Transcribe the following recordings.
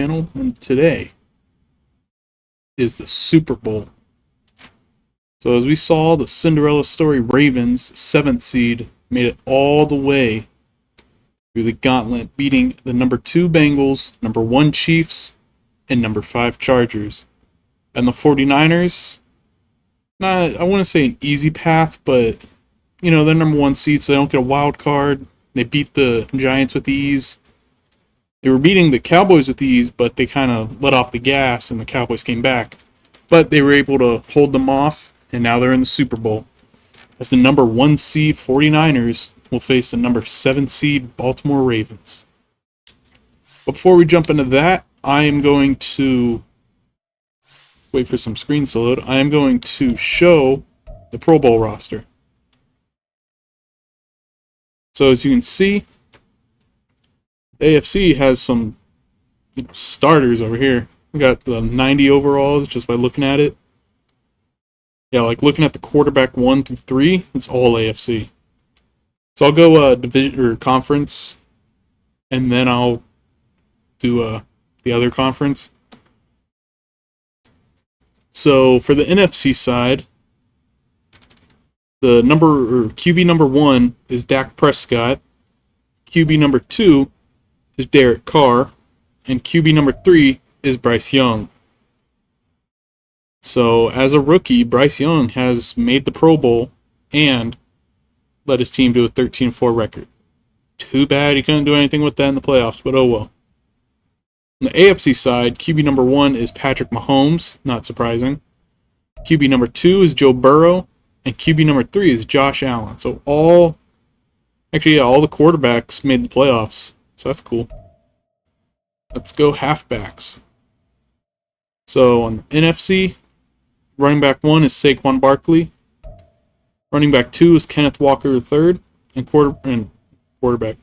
Channel, and today is the Super Bowl. So as we saw, the Cinderella story Ravens, 7th seed, made it all the way through the gauntlet, beating the number 2 Bengals, number 1 Chiefs, and number 5 Chargers. And the 49ers, not, I wouldn't say an easy path, but they're number 1 seed, so they don't get a wild card. They beat the Giants with ease. They were beating the Cowboys with ease, but they kind of let off the gas, and the Cowboys came back. But they were able to hold them off, and now they're in the Super Bowl. As the number 1 seed 49ers will face the number 7 seed Baltimore Ravens. But before we jump into that, I am going to wait for some screens to load. I am going to show the Pro Bowl roster. So as you can see, AFC has some starters over here. We got the 90 overalls just by looking at it. Yeah, like looking at the quarterback 1 through 3, it's all AFC. So I'll go division or conference, and then I'll do the other conference. So for the NFC side, the QB number 1 is Dak Prescott. QB number 2 is Derek Carr, and QB number 3 is Bryce Young. So as a rookie, Bryce Young has made the Pro Bowl and led his team to a 13-4 record. Too bad he couldn't do anything with that in the playoffs, but oh well. On the AFC side, QB number 1 is Patrick Mahomes, not surprising. QB number 2 is Joe Burrow, and QB number 3 is Josh Allen. So all the quarterbacks made the playoffs. So that's cool. Let's go halfbacks. So on the NFC, running back 1 is Saquon Barkley. Running back 2 is Kenneth Walker III. And quarterback.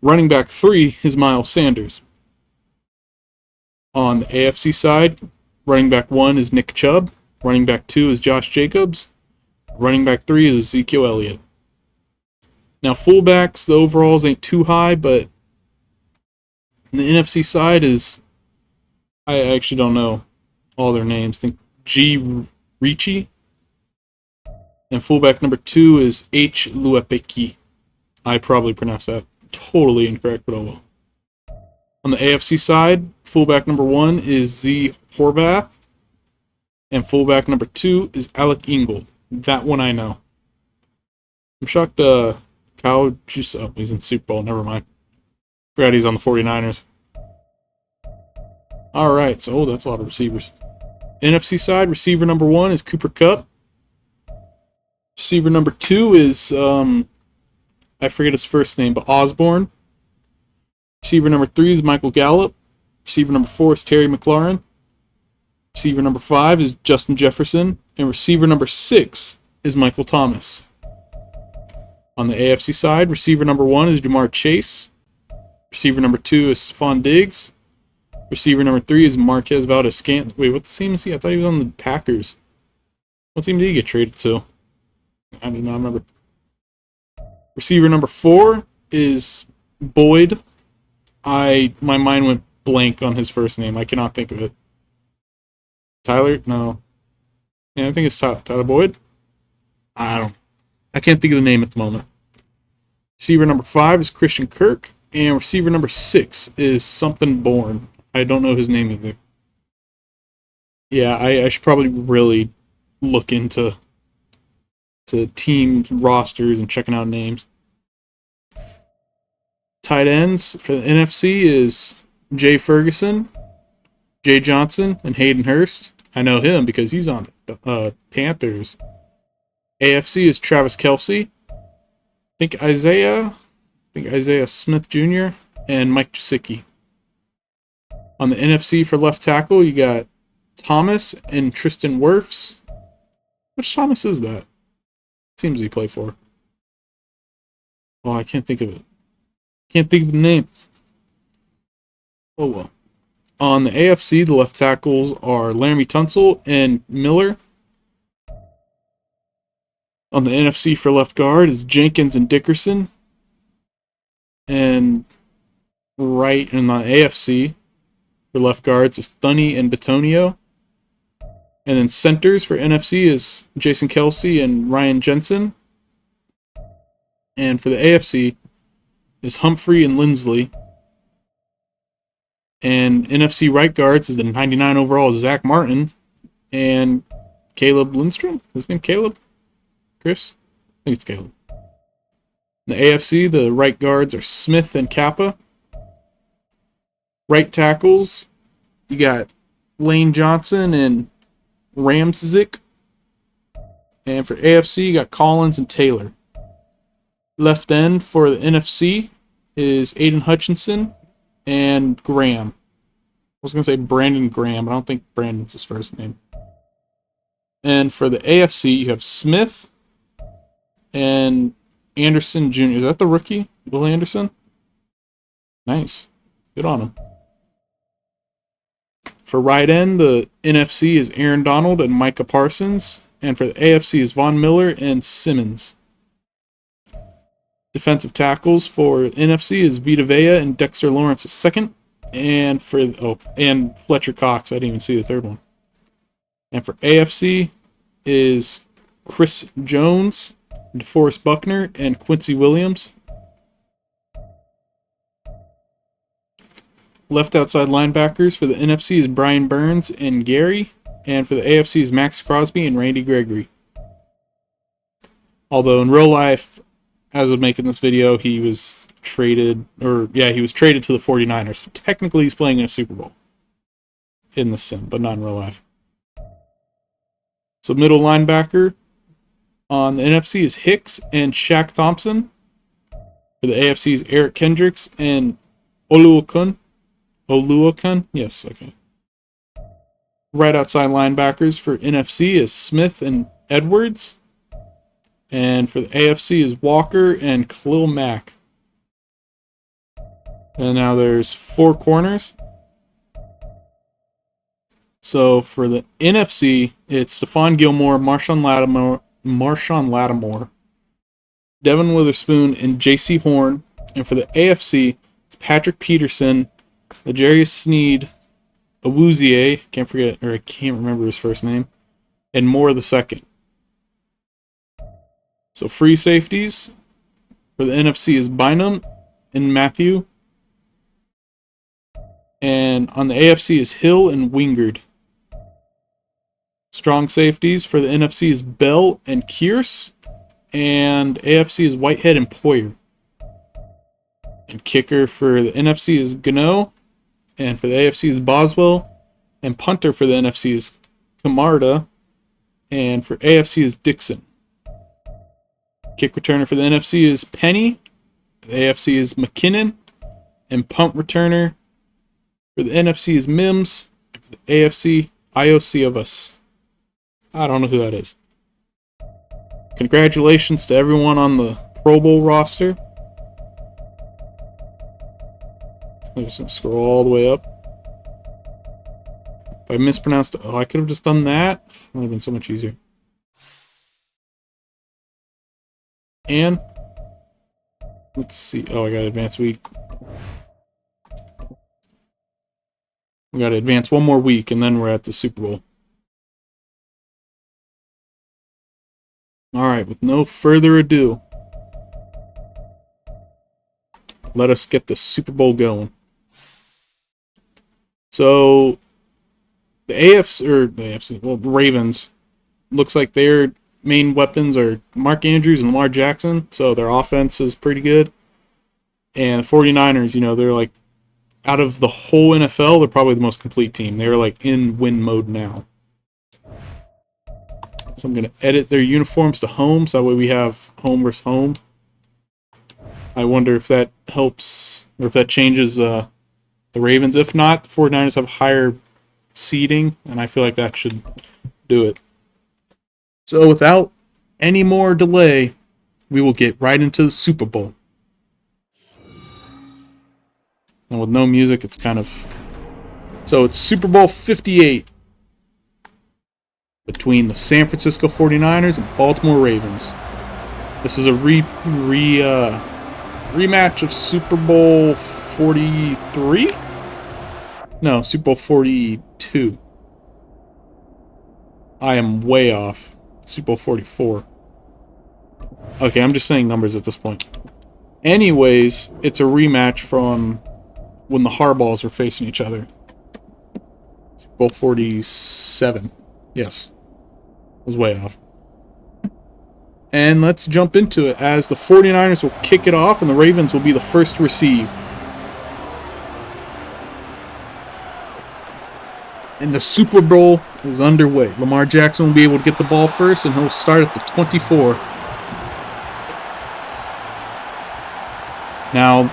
Running back 3 is Miles Sanders. On the AFC side, running back 1 is Nick Chubb. Running back 2 is Josh Jacobs. Running back 3 is Ezekiel Elliott. Now fullbacks, the overalls ain't too high, but the NFC side is, I actually don't know all their names. I think G. Ricci. And fullback number 2 is H. Luepeki. I probably pronounced that totally incorrect, but oh well. On the AFC side, fullback number 1 is Z. Horvath. And fullback number 2 is Alec Ingold. That one I know. I'm shocked Kyle Juice. Oh, he's in Super Bowl. Never mind. Forgot he's on the 49ers. Alright, so that's a lot of receivers. NFC side, receiver number 1 is Cooper Kupp. Receiver number 2 is, I forget his first name, but Osborne. Receiver number 3 is Michael Gallup. Receiver number 4 is Terry McLaurin. Receiver number 5 is Justin Jefferson. And receiver number 6 is Michael Thomas. On the AFC side, receiver number 1 is Jamar Chase. Receiver number 2 is Stephon Diggs. Receiver number 3 is Marquez Valdez-Scantling. Wait, what team is he? I thought he was on the Packers. What team did he get traded to? I do not remember. Receiver number 4 is Boyd. My mind went blank on his first name. I cannot think of it. Tyler? No. Yeah, I think it's Tyler Boyd. I can't think of the name at the moment. Receiver number 5 is Christian Kirk. And receiver number 6 is something Bourne. I don't know his name either. Yeah, I should probably really look into team rosters and checking out names. Tight ends for the NFC is Jay Ferguson, Jay Johnson, and Hayden Hurst. I know him because he's on the Panthers. AFC is Travis Kelce. I think Isaiah Smith Jr. and Mike Gesicki. On the NFC for left tackle, you got Thomas and Tristan Wirfs. Which Thomas is that? Teams he play for? Oh, I can't think of it. Can't think of the name. Oh well. On the AFC, the left tackles are Laramie Tunsil and Miller. On the NFC for left guard is Jenkins and Dickerson. And right in the AFC, For left guards is Thuney and Batonio. And then centers for NFC is Jason Kelsey and Ryan Jensen. And for the AFC is Humphrey and Lindsley. And NFC right guards is the 99 overall Zach Martin and Caleb Lindstrom. His name Caleb? Chris? I think it's Caleb. In the AFC, the right guards are Smith and Kappa. Right tackles, you got Lane Johnson and Ramczyk. And for AFC, you got Collins and Taylor. Left end for the NFC is Aiden Hutchinson and Graham. I was going to say Brandon Graham, but I don't think Brandon's his first name. And for the AFC, you have Smith and Anderson Jr. Is that the rookie? Will Anderson? Nice. Good on him. For right end, the NFC is Aaron Donald and Micah Parsons. And for the AFC is Von Miller and Simmons. Defensive tackles for NFC is Vita Vea and Dexter Lawrence II. And and Fletcher Cox. I didn't even see the third one. And for AFC is Chris Jones, DeForest Buckner, and Quincy Williams. Left outside linebackers for the NFC is Brian Burns and Gary. And for the AFC is Max Crosby and Randy Gregory. Although in real life, as of making this video, he was traded to the 49ers. So technically he's playing in a Super Bowl in the sim, but not in real life. So middle linebacker on the NFC is Hicks and Shaq Thompson. For the AFC is Eric Kendricks and Oluokun. Yes, okay. Right outside linebackers for NFC is Smith and Edwards. And for the AFC is Walker and Khalil Mack. And now there's 4 corners. So for the NFC, it's Stephon Gilmore, Marshawn Lattimore, Devin Witherspoon, and J.C. Horn. And for the AFC, it's Patrick Peterson, L'Jarius Sneed, Awuzie, I can't remember his first name, and Moore II. So free safeties for the NFC is Bynum and Matthew. And on the AFC is Hill and Wingard. Strong safeties for the NFC is Bell and Kearse. And AFC is Whitehead and Poyer. And kicker for the NFC is Gano. And for the AFC is Boswell. And punter for the NFC is Camarda. And for AFC is Dixon. Kick returner for the NFC is Penny. The AFC is McKinnon. And punt returner for the NFC is Mims. For the AFC, IOC of us. I don't know who that is. Congratulations to everyone on the Pro Bowl roster. I'm just going to scroll all the way up. If I mispronounced it, I could have just done that. That would have been so much easier. And let's see. Oh, I got to advance week. We got to advance one more week, and then we're at the Super Bowl. All right, with no further ado, let us get the Super Bowl going. So, the Ravens, looks like their main weapons are Mark Andrews and Lamar Jackson, so their offense is pretty good. And the 49ers, they're like, out of the whole NFL, they're probably the most complete team. They're like in win mode now. So I'm going to edit their uniforms to home, so that way we have home versus home. I wonder if that helps, or if that changes the Ravens. If not, the 49ers have higher seeding, and I feel like that should do it. So without any more delay, we will get right into the Super Bowl. And with no music, it's kind of... So it's Super Bowl 58 between the San Francisco 49ers and Baltimore Ravens. This is a rematch of Super Bowl 43? No, Super Bowl 42. I am way off. Super Bowl 44. Okay, I'm just saying numbers at this point. Anyways, it's a rematch from when the Harbaughs were facing each other. Super Bowl 47. Yes. I was way off. And let's jump into it, as the 49ers will kick it off and the Ravens will be the first to receive. And the Super Bowl is underway. Lamar Jackson will be able to get the ball first, and he'll start at the 24. Now,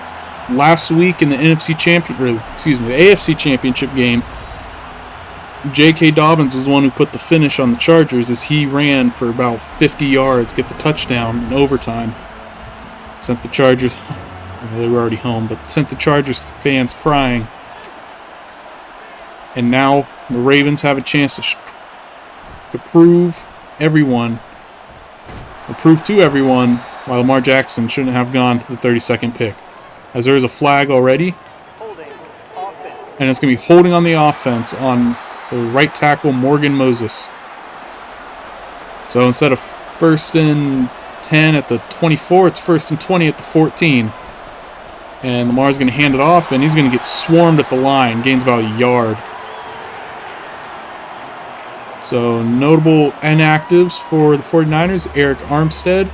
last week in the the AFC Championship game, J.K. Dobbins was the one who put the finish on the Chargers as he ran for about 50 yards, get the touchdown in overtime. Sent the Chargers, well, they were already home, but sent the Chargers fans crying. And now the Ravens have a chance to prove to everyone why Lamar Jackson shouldn't have gone to the 32nd pick. As there is a flag already. And it's going to be holding on the offense on the right tackle, Morgan Moses. So instead of 1st and 10 at the 24, it's 1st and 20 at the 14. And Lamar's going to hand it off, and he's going to get swarmed at the line. Gains about a yard. So, notable inactives for the 49ers, Eric Armstead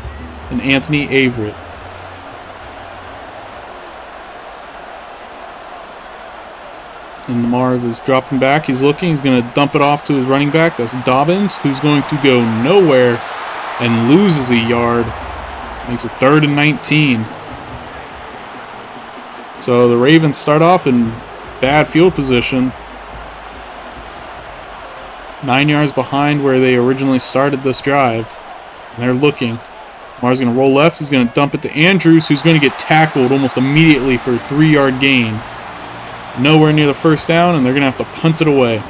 and Anthony Averett. And Lamar is dropping back. He's looking. He's going to dump it off to his running back. That's Dobbins, who's going to go nowhere and loses a yard. Makes it 3rd and 19. So, the Ravens start off in bad field position. 9 yards behind where they originally started this drive. And they're looking. Lamar's going to roll left. He's going to dump it to Andrews, who's going to get tackled almost immediately for a 3-yard gain. Nowhere near the first down, and they're going to have to punt it away.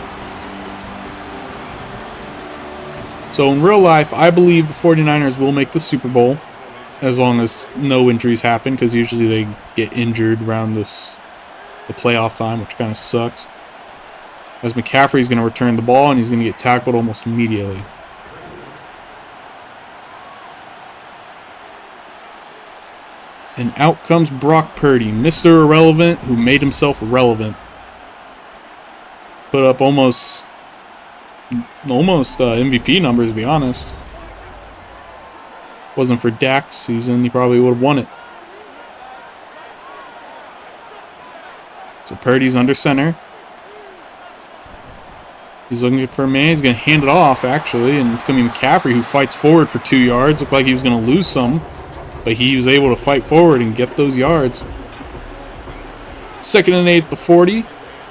So in real life, I believe the 49ers will make the Super Bowl, as long as no injuries happen, because usually they get injured around the playoff time, which kind of sucks. As McCaffrey's going to return the ball, and he's going to get tackled almost immediately. And out comes Brock Purdy, Mr. Irrelevant, who made himself relevant. Put up almost MVP numbers, to be honest. Wasn't for Dak's season, he probably would have won it. So Purdy's under center. He's looking for a man. He's going to hand it off, actually, and it's going to be McCaffrey who fights forward for 2 yards. Looked like he was going to lose some, but he was able to fight forward and get those yards. 2nd and 8 at the 40.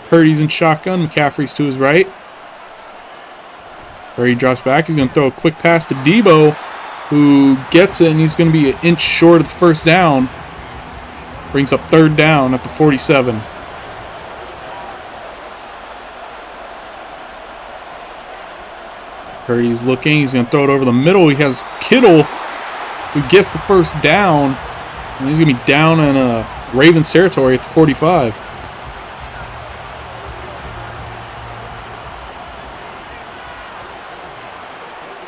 Purdy's in shotgun. McCaffrey's to his right. Purdy drops back. He's going to throw a quick pass to Debo, who gets it, and he's going to be an inch short of the first down. Brings up 3rd down at the 47. Purdy's looking. He's going to throw it over the middle. He has Kittle, who gets the first down. And he's going to be down in Ravens territory at the 45.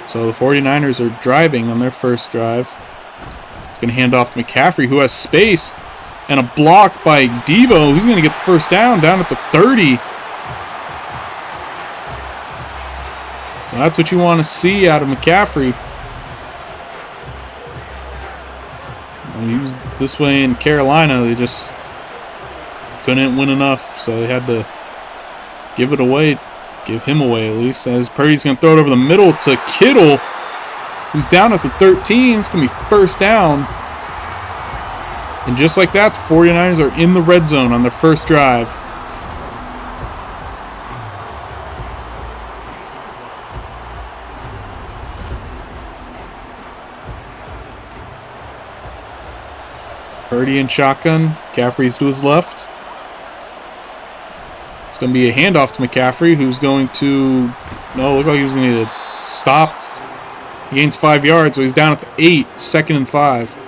So the 49ers are driving on their first drive. It's going to hand off to McCaffrey, who has space. And a block by Debo. He's going to get the first down at the 30. So that's what you want to see out of McCaffrey. When he was this way in Carolina, they just couldn't win enough, so they had to give it away, give him away at least. As Purdy's going to throw it over the middle to Kittle, who's down at the 13. It's going to be first down. And just like that, the 49ers are in the red zone on their first drive. Purdy in shotgun. McCaffrey's to his left. It's going to be a handoff to McCaffrey, who's going to... No, looked like he was going to get stopped. He gains 5 yards, so he's down at the 8, 2nd and 5.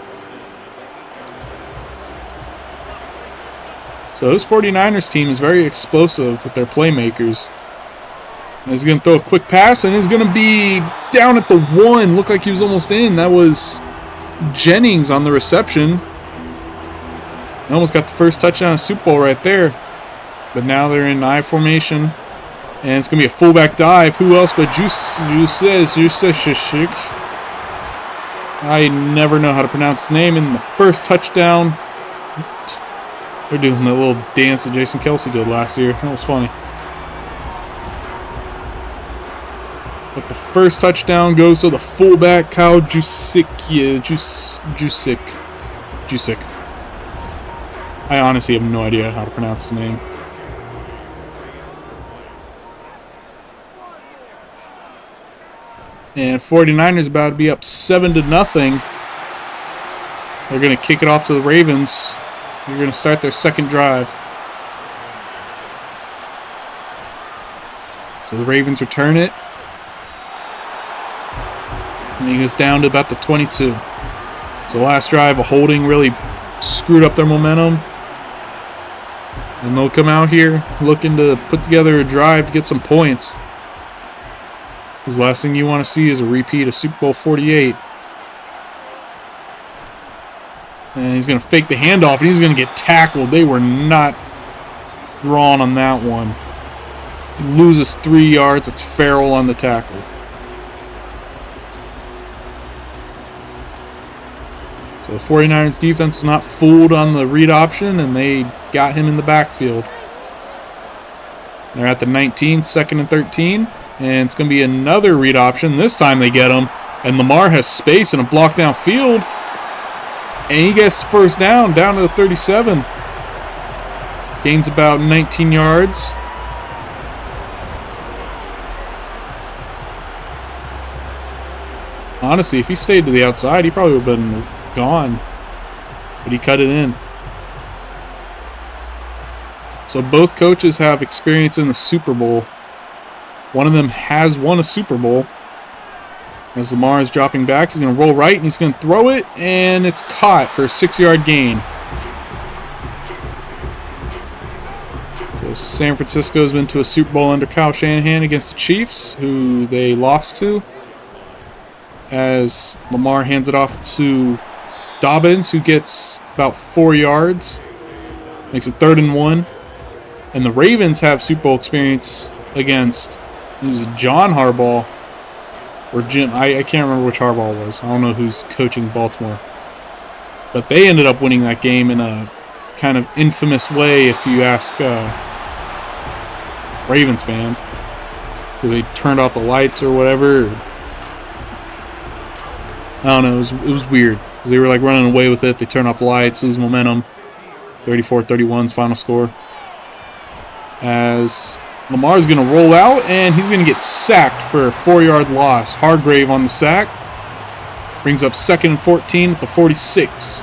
So this 49ers team is very explosive with their playmakers. And he's going to throw a quick pass, and it's going to be down at the 1. Looked like he was almost in. That was Jennings on the reception. Almost got the first touchdown of Super Bowl right there. But now they're in I formation. And it's going to be a fullback dive. Who else but Juice? I never know how to pronounce his name. In the first touchdown. They're doing that little dance that Jason Kelce did last year. That was funny. But the first touchdown goes to the fullback, Kyle Jusic. I honestly have no idea how to pronounce his name. And 49ers about to be up 7-0. They're going to kick it off to the Ravens. They're going to start their second drive. So the Ravens return it. And he goes down to about the 22. So last drive, a holding really screwed up their momentum. And they'll come out here looking to put together a drive to get some points. Because the last thing you want to see is a repeat of Super Bowl 48. And he's going to fake the handoff, and he's going to get tackled. They were not drawn on that one. He loses 3 yards. It's Farrell on the tackle. So the 49ers defense was not fooled on the read option, and they got him in the backfield. They're at the 19, 2nd and 13. And it's going to be another read option. This time they get him. And Lamar has space and a block downfield. And he gets first down to the 37. Gains about 19 yards. Honestly, if he stayed to the outside, he probably would have been gone. But he cut it in. So both coaches have experience in the Super Bowl. One of them has won a Super Bowl. As Lamar is dropping back, he's going to roll right, and he's going to throw it, and it's caught for a 6-yard gain. So San Francisco's been to a Super Bowl under Kyle Shanahan against the Chiefs, who they lost to. As Lamar hands it off to Dobbins, who gets about 4 yards. Makes it 3rd and 1. And the Ravens have Super Bowl experience against... It was John Harbaugh or Jim. I can't remember which Harbaugh was. I don't know who's coaching Baltimore. But they ended up winning that game in a kind of infamous way, if you ask Ravens fans. Because they turned off the lights or whatever. I don't know. It was weird. Because they were like running away with it. They turned off the lights, lose momentum. 34-31's final score. As... Lamar's going to roll out, and he's going to get sacked for a 4-yard loss. Hargrave on the sack. Brings up 2nd and 14 at the 46.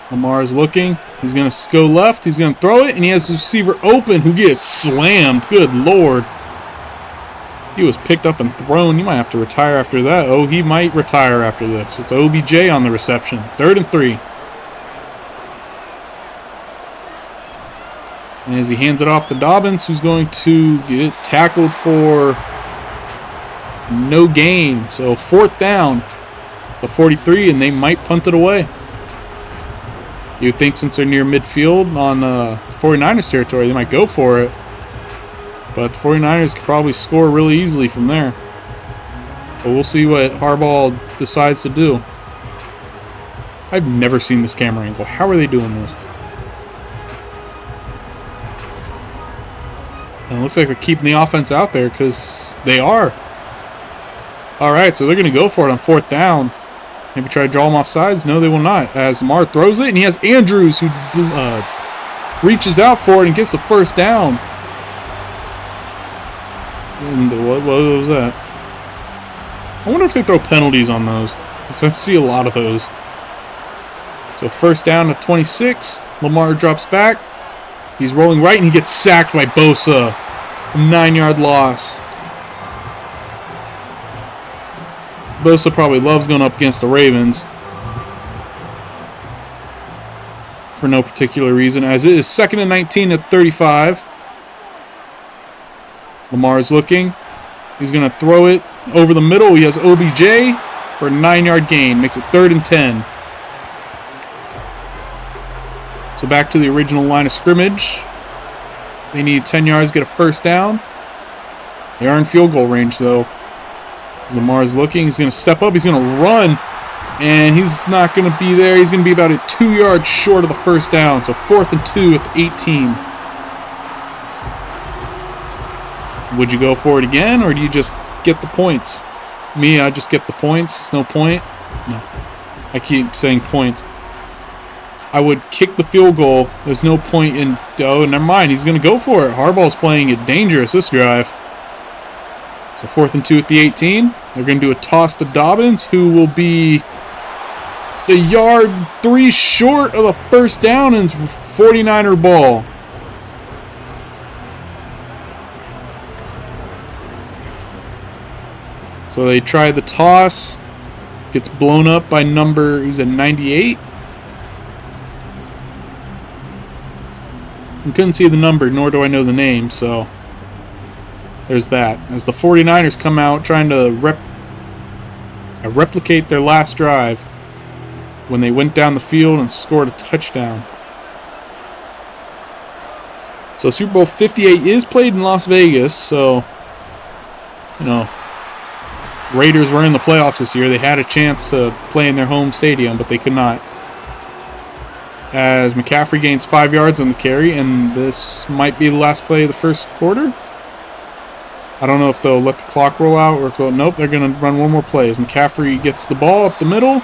Lamar's looking. He's going to go left. He's going to throw it, and he has the receiver open who gets slammed. Good Lord. He was picked up and thrown. You might have to retire after that. Oh, he might retire after this. It's OBJ on the reception. 3rd and 3. And as he hands it off to Dobbins, who's going to get tackled for no gain. So 4th down, the 43, and they might punt it away. You'd think since they're near midfield on 49ers territory, they might go for it. But the 49ers could probably score really easily from there. But we'll see what Harbaugh decides to do. I've never seen this camera angle. How are they doing this? And it looks like they're keeping the offense out there because they are. Alright, so they're going to go for it on 4th down. Maybe try to draw them off sides. No, they will not. As Lamar throws it, and he has Andrews who reaches out for it and gets the first down. And what was that? I wonder if they throw penalties on those. So I see a lot of those. So 1st down to 26. Lamar drops back. He's rolling right, and he gets sacked by Bosa. A 9-yard loss. Bosa probably loves going up against the Ravens for no particular reason, as it is 2nd and 19 at 35. Lamar's looking. He's going to throw it over the middle. He has OBJ for a 9-yard gain. Makes it 3rd and 10. So back to the original line of scrimmage. They need 10 yards to get a first down. They are in field goal range, though. Lamar's looking. He's going to step up. He's going to run. And he's not going to be there. He's going to be about 2 yards short of the first down. So 4th and 2 at the 18. Would you go for it again, or do you just get the points? Me, I just get the points. It's no point. No. I keep saying points. I would kick the field goal. There's no point in... Oh, never mind. He's going to go for it. Harbaugh's playing it dangerous this drive. So 4th and 2 at the 18. They're going to do a toss to Dobbins, who will be the yard 3 short of a first down, and 49er ball. So they try the toss. Gets blown up by number, who's at 98. I couldn't see the number, nor do I know the name, so there's that. As the 49ers come out trying to replicate their last drive when they went down the field and scored a touchdown. So Super Bowl 58 is played in Las Vegas, so, you know, Raiders were in the playoffs this year. They had a chance to play in their home stadium, but they could not. As McCaffrey gains 5 yards on the carry, and this might be the last play of the first quarter. I don't know if they'll let the clock roll out, or if they'll... Nope, they're going to run one more play. As McCaffrey gets the ball up the middle,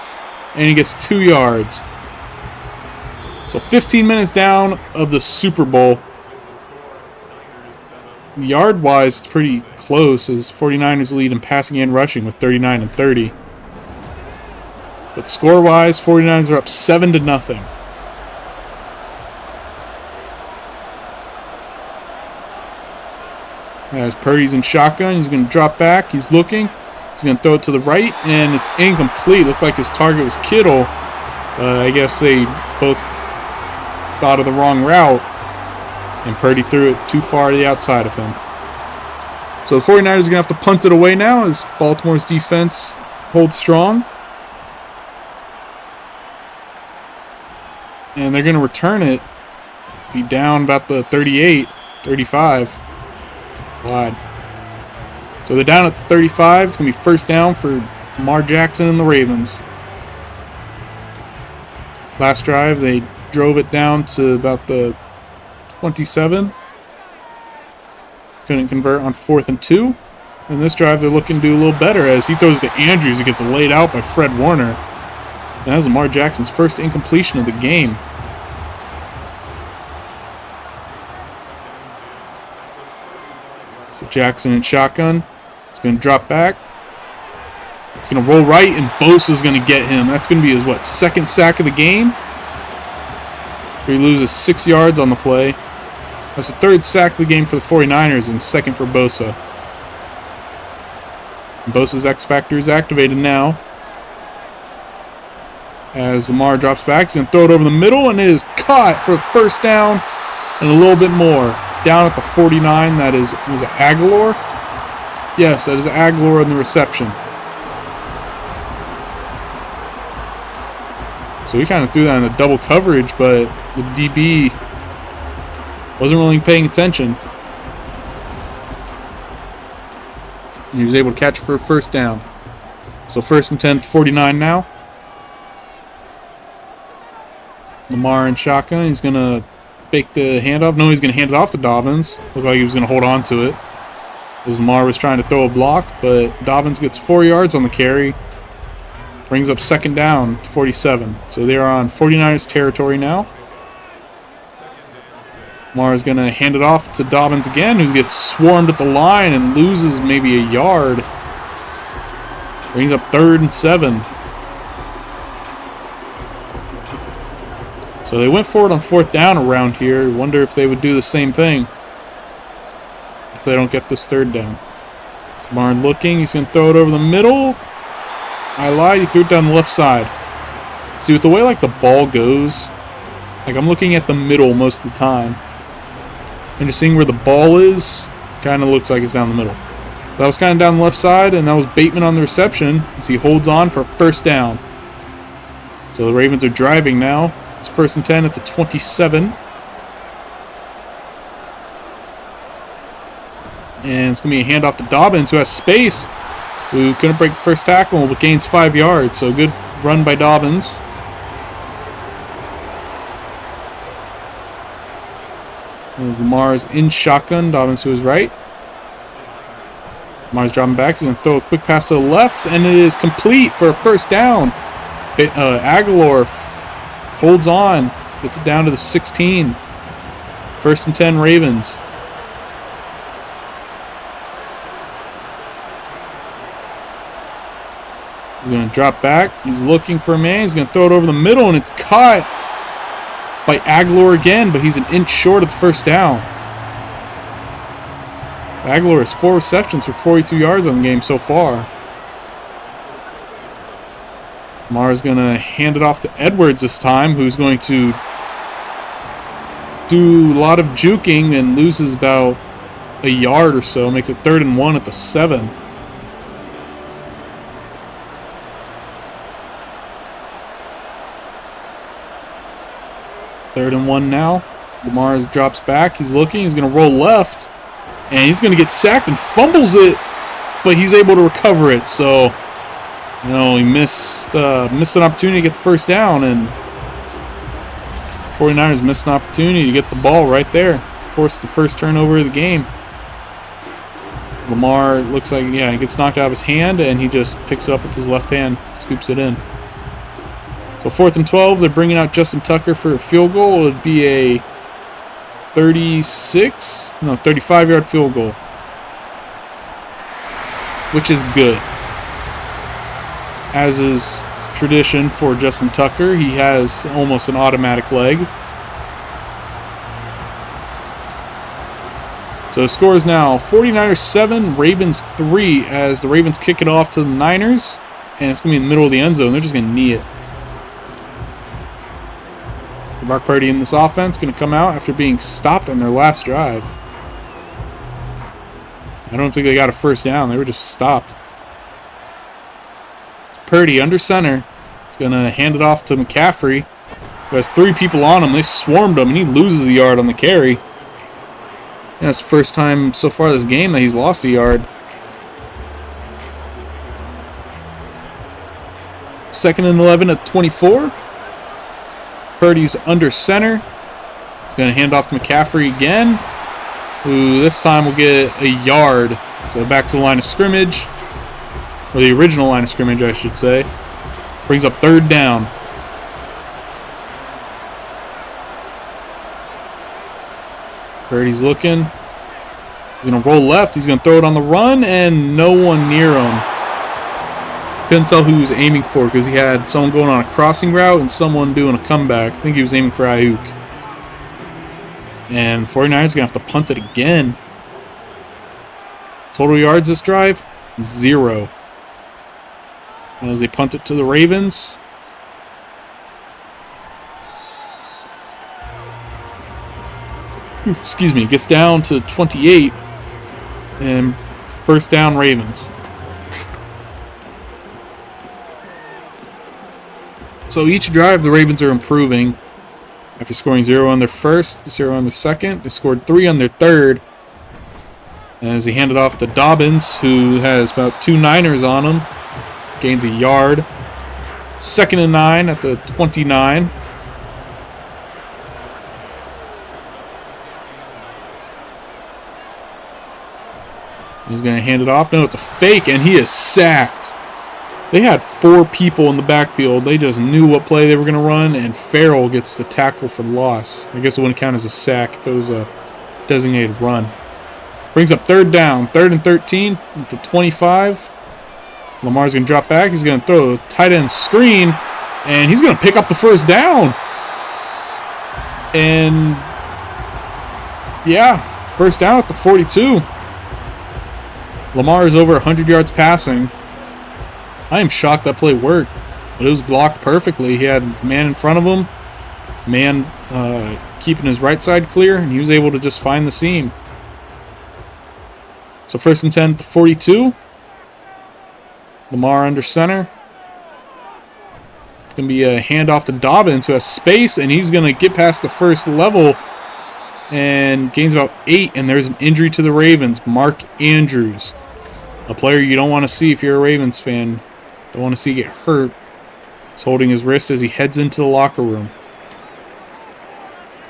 and he gets 2 yards. So 15 minutes down of the Super Bowl. Yard-wise, it's pretty close, as 49ers lead in passing and rushing with 39 and 30. But score-wise, 49ers are up 7-0. As Purdy's in shotgun, he's going to drop back. He's looking. He's going to throw it to the right, and it's incomplete. Looked like his target was Kittle. I guess they both thought of the wrong route, and Purdy threw it too far to the outside of him. So the 49ers are going to have to punt it away now as Baltimore's defense holds strong. And they're going to return it. Be down about the 38, 35. Wide. So they're down at the 35. It's going to be first down for Lamar Jackson and the Ravens. Last drive, they drove it down to about the 27. Couldn't convert on 4th and 2. And this drive, they're looking to do a little better as he throws to Andrews. He gets laid out by Fred Warner. And that's Lamar Jackson's first incompletion of the game. So Jackson in shotgun. He's going to drop back. He's going to roll right, and Bosa's going to get him. That's going to be his, what, 2nd sack of the game? He loses 6 yards on the play. That's the 3rd sack of the game for the 49ers and 2nd for Bosa. And Bosa's X Factor is activated now. As Lamar drops back, he's going to throw it over the middle, and it is caught for first down and a little bit more. Down at the 49, that is, was it Aguilar? Yes, that is Aguilar in the reception. So we kind of threw that in a double coverage, but the DB wasn't really paying attention. And he was able to catch for a first down. So 1st and 10 to 49 now. Lamar in shotgun. He's going to fake the handoff. No, he's going to hand it off to Dobbins. Looked like he was going to hold on to it, as Lamar was trying to throw a block, but Dobbins gets 4 yards on the carry. Brings up 2nd down to 47. So they're on 49ers territory now. Lamar's going to hand it off to Dobbins again, who gets swarmed at the line and loses maybe a yard. Brings up 3rd and 7. So they went for it on 4th down around here. Wonder if they would do the same thing if they don't get this 3rd down. Lamar looking. He's going to throw it over the middle. I lied. He threw it down the left side. See, with the way, like, the ball goes, like, I'm looking at the middle most of the time. And just seeing where the ball is, kind of looks like it's down the middle. That was kind of down the left side, and that was Bateman on the reception as he holds on for first down. So the Ravens are driving now. It's 1st and 10 at the 27. And it's going to be a handoff to Dobbins, who has space, who couldn't break the first tackle, but gains 5 yards. So good run by Dobbins. As Lamar's in shotgun, Dobbins to his right. Lamar's dropping back. He's going to throw a quick pass to the left, and it is complete for a first down. Aguilar holds on, gets it down to the 16. 1st and 10 Ravens. He's going to drop back. He's looking for a man. He's going to throw it over the middle, and it's caught by Aguilar again, but he's an inch short of the first down. Aguilar has 4 receptions for 42 yards on the game so far. Lamar's going to hand it off to Edwards this time, who's going to do a lot of juking and loses about a yard or so. Makes it 3rd and 1 at the 7. Third and 1 now. Lamar drops back. He's looking. He's going to roll left. And he's going to get sacked and fumbles it. But he's able to recover it. So, you know, he missed an opportunity to get the first down. And 49ers missed an opportunity to get the ball right there. Forced the first turnover of the game. Lamar looks like, yeah, he gets knocked out of his hand. And he just picks it up with his left hand. Scoops it in. So 4th and 12, they're bringing out Justin Tucker for a field goal. It would be a 35-yard field goal, which is good. As is tradition for Justin Tucker, he has almost an automatic leg. So the score is now 49ers 7, Ravens 3, as the Ravens kick it off to the Niners, and it's going to be in the middle of the end zone. They're just going to knee it. Brock Purdy in this offense going to come out after being stopped on their last drive. I don't think they got a first down. They were just stopped. It's Purdy under center. He's going to hand it off to McCaffrey, who has 3 people on him. They swarmed him, and he loses a yard on the carry. And that's the first time so far this game that he's lost a yard. 2nd and 11 at 24. Purdy's under center. He's going to hand off to McCaffrey again, who this time will get a yard. So back to the line of scrimmage, or the original line of scrimmage, I should say. Brings up 3rd down. Purdy's looking. He's going to roll left. He's going to throw it on the run, and no one near him. Couldn't tell who he was aiming for because he had someone going on a crossing route and someone doing a comeback. I think he was aiming for Ayuk. And 49ers are going to have to punt it again. Total yards this drive, 0. As they punt it to the Ravens. Excuse me, gets down to 28. And first down Ravens. So each drive, the Ravens are improving. After scoring 0 on their first, 0 on their second, they scored 3 on their third. As he handed off to Dobbins, who has about 2 Niners on him, gains a yard. 2nd and 9 at the 29. He's going to hand it off. No, it's a fake, and he is sacked. They had 4 people in the backfield. They just knew what play they were going to run, and Farrell gets the tackle for the loss. I guess it wouldn't count as a sack if it was a designated run. Brings up 3rd down. 3rd and 13 at the 25. Lamar's going to drop back. He's going to throw a tight end screen, and he's going to pick up the first down. And, yeah, first down at the 42. Lamar is over 100 yards passing. I am shocked that play worked. But it was blocked perfectly. He had a man in front of him, man keeping his right side clear, and he was able to just find the seam. So 1st and 10 at the 42. Lamar under center. It's going to be a handoff to Dobbins, who has space, and he's going to get past the first level and gains about 8, and there's an injury to the Ravens. Mark Andrews, a player you don't want to see if you're a Ravens fan. Don't want to see get hurt. He's holding his wrist as he heads into the locker room.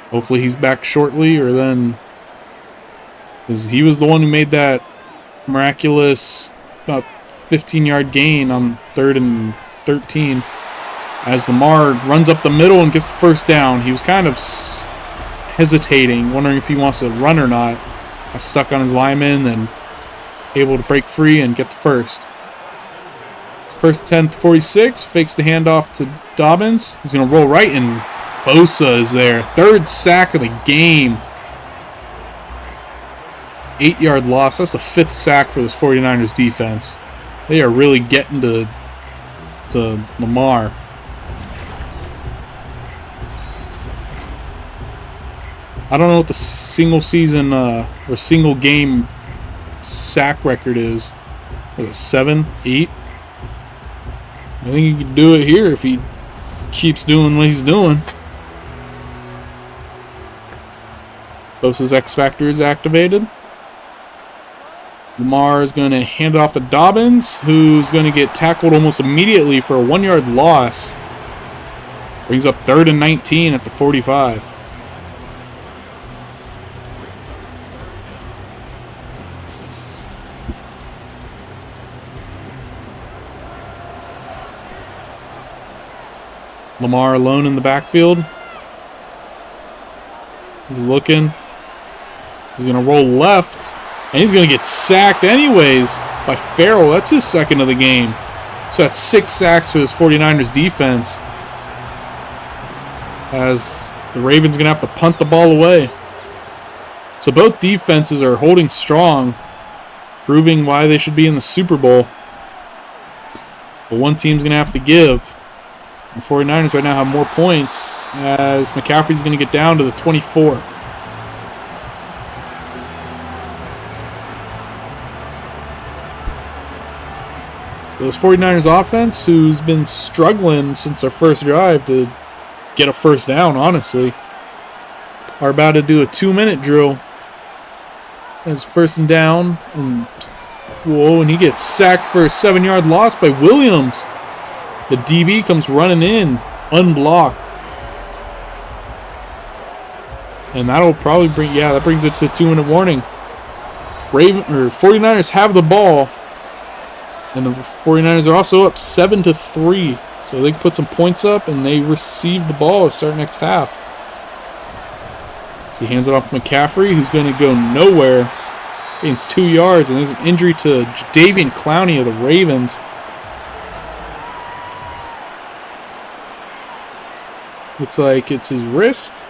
Hopefully he's back shortly, or then... because he was the one who made that miraculous about 15-yard gain on 3rd and 13. As Lamar runs up the middle and gets the first down. He was kind of hesitating, wondering if he wants to run or not. Got stuck on his lineman and able to break free and get the first. 1st and 10 to 46. Fakes the handoff to Dobbins. He's going to roll right, and Bosa is there. 3rd sack of the game. 8-yard loss. That's the 5th sack for this 49ers defense. They are really getting to Lamar. I don't know what the single season or single game sack record is. Was it 7, 8? I think he can do it here if he keeps doing what he's doing. Bosa's X Factor is activated. Lamar is going to hand it off to Dobbins, who's going to get tackled almost immediately for a 1-yard loss. Brings up 3rd and 19 at the 45. Lamar alone in the backfield. He's looking. He's going to roll left. And he's going to get sacked anyways by Farrell. That's his 2nd of the game. So that's 6 sacks for this 49ers defense. As the Ravens going to have to punt the ball away. So both defenses are holding strong, proving why they should be in the Super Bowl. But one team's going to have to give. The 49ers right now have more points, as McCaffrey's going to get down to the 24. This 49ers offense, who's been struggling since their first drive to get a first down, honestly, are about to do a 2-minute drill. As 1st and down, and whoa, and he gets sacked for a 7-yard loss by Williams. The DB comes running in, unblocked. And that'll probably bring, yeah, that brings it to a 2-minute warning. 49ers have the ball. And the 49ers are also up 7-3. So they can put some points up, and they receive the ball to start next half. So he hands it off to McCaffrey, who's going to go nowhere. Gains 2 yards, and there's an injury to Jadeveon Clowney of the Ravens. Looks like it's his wrist.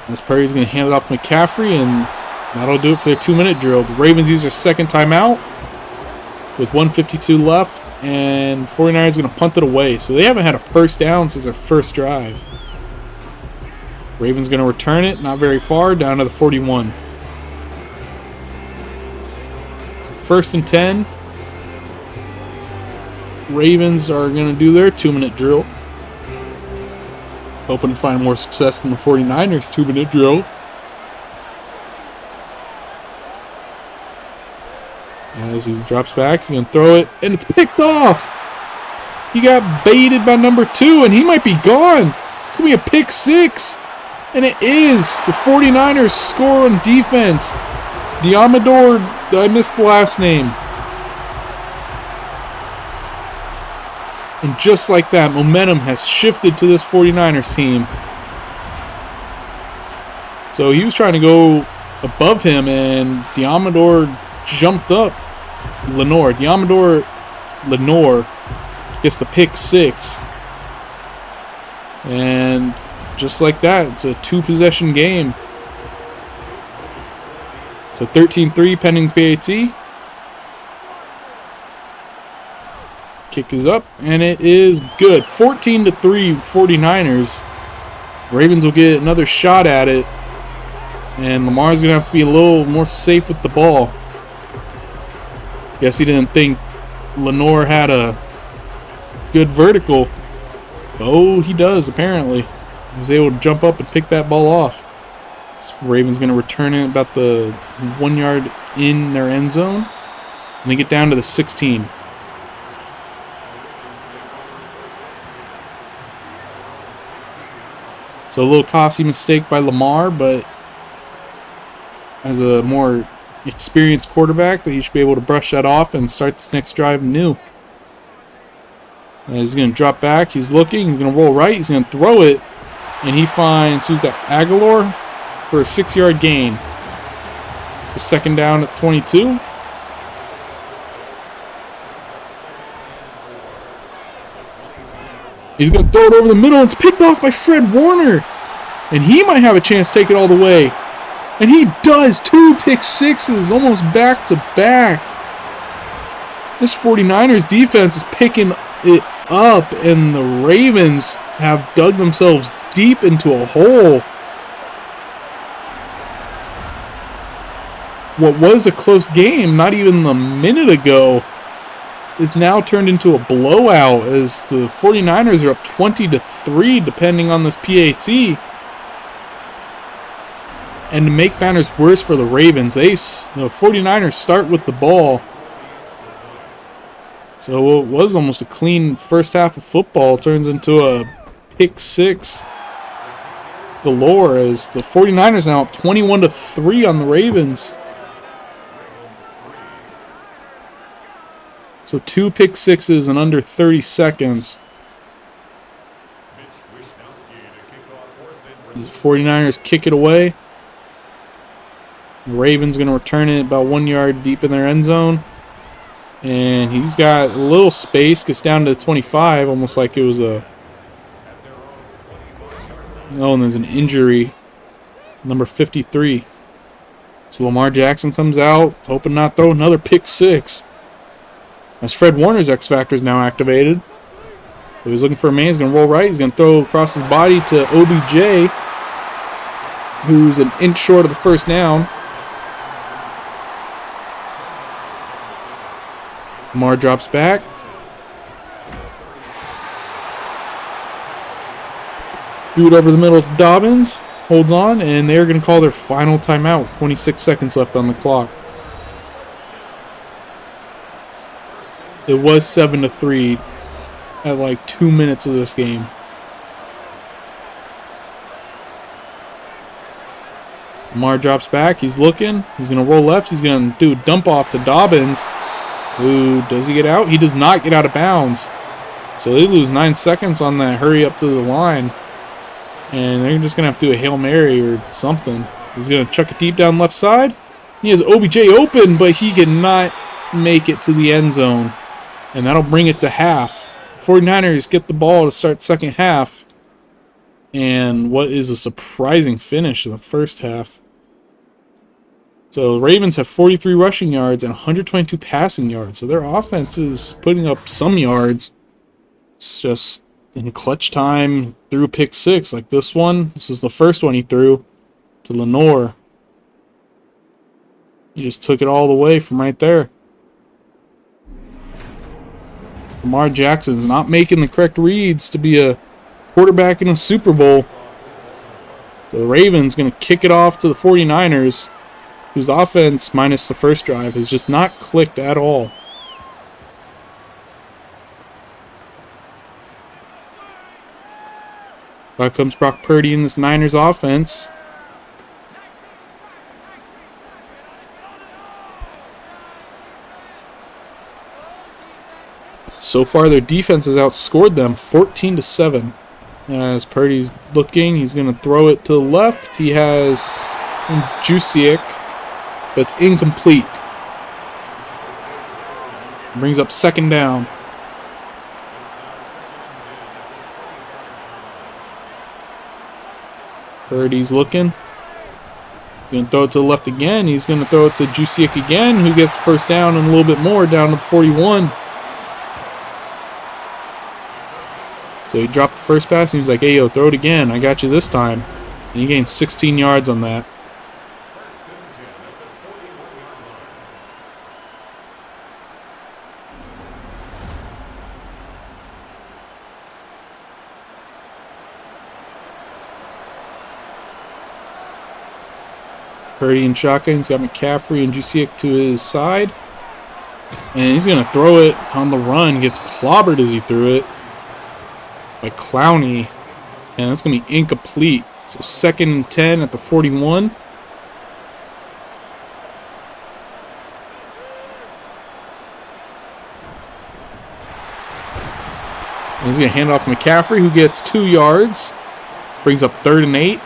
This Perry's going to hand it off to McCaffrey, and that'll do it for their 2-minute drill. The Ravens use their 2nd timeout with 1:52 left, and 49ers are going to punt it away. So they haven't had a first down since their first drive. Ravens going to return it, not very far, down to the 41. 1st and 10. Ravens are going to do their 2-minute drill. Hoping to find more success than the 49ers 2-minute drill. As he drops back, he's going to throw it, and it's picked off. He got baited by number 2, and he might be gone. It's going to be a pick 6. And it is. The 49ers score on defense. Diamador, I missed the last name. And just like that, momentum has shifted to this 49ers team. So he was trying to go above him, and Diamador jumped up. Diamador Lenore gets the pick 6. And just like that, it's a 2-possession game. So 13-3 pending PAT. Kick is up, and it is good. 14-3 49ers. Ravens will get another shot at it, and Lamar's going to have to be a little more safe with the ball. Guess he didn't think Lenore had a good vertical. Oh, he does, apparently. He was able to jump up and pick that ball off. So Ravens going to return it about the 1 yard in their end zone. And they get down to the 16. So a little costly mistake by Lamar, but as a more experienced quarterback, that he should be able to brush that off and start this next drive new. He's going to drop back. He's looking. He's going to roll right. He's going to throw it. And he finds, who's that, Aguilar for a 6-yard gain. So second down at 22. He's going to throw it over the middle. It's picked off by Fred Warner. And he might have a chance to take it all the way. And he does. 2 pick sixes, almost back to back. This 49ers defense is picking it up, and the Ravens have dug themselves deep into a hole. What was a close game not even a minute ago is now turned into a blowout as the 49ers are up 20-3 depending on this PAT. And to make matters worse for the Ravens, the 49ers start with the ball. So it was almost a clean first half of football. Turns into a pick six galore as the 49ers now up 21-3 on the Ravens. So 2 pick sixes in under 30 seconds. The 49ers kick it away. The Ravens going to return it about 1 yard deep in their end zone. And he's got a little space, gets down to 25, almost like it was a... Oh, and there's an injury. Number 53. So Lamar Jackson comes out, hoping not to throw another pick six. As Fred Warner's X Factor is now activated. So he's looking for a man. He's going to roll right. He's going to throw across his body to OBJ, who's an inch short of the first down. Lamar drops back. Do it over the middle to Dobbins. Holds on, and they're going to call their final timeout. 26 seconds left on the clock. It was 7-3 at like 2 minutes of this game. Lamar drops back. He's looking. He's going to roll left. He's going to do a dump off to Dobbins. Ooh, does he get out? He does not get out of bounds. So they lose 9 seconds on that hurry up to the line. And they're just going to have to do a Hail Mary or something. He's going to chuck it deep down left side. He has OBJ open, but he cannot make it to the end zone. And that'll bring it to half. 49ers get the ball to start second half. And what is a surprising finish of the first half. So the Ravens have 43 rushing yards and 122 passing yards. So their offense is putting up some yards. It's just in clutch time through pick six like this one. This is the first one he threw to Lenore. He just took it all the way from right there. Lamar Jackson's not making the correct reads to be a quarterback in a Super Bowl. So the Ravens going to kick it off to the 49ers, whose offense, minus the first drive, has just not clicked at all. Out comes Brock Purdy in this Niners offense. So far, their defense has outscored them 14-7. As Purdy's looking, he's going to throw it to the left. He has Jusiek, but it's incomplete. Brings up second down. Purdy's looking. He's going to throw it to the left again. He's going to throw it to Jusiak again, who gets the first down and a little bit more, down to the 41. So he dropped the first pass, and he's like, hey, yo, throw it again. I got you this time. And he gained 16 yards on that. Purdy in shotgun. He's got McCaffrey and Jusiak to his side. And he's going to throw it on the run. Gets clobbered as he threw it by Clowney. And that's going to be incomplete. So 2nd and 10 at the 41. And he's going to hand off to McCaffrey, who gets 2 yards. Brings up 3rd and 8.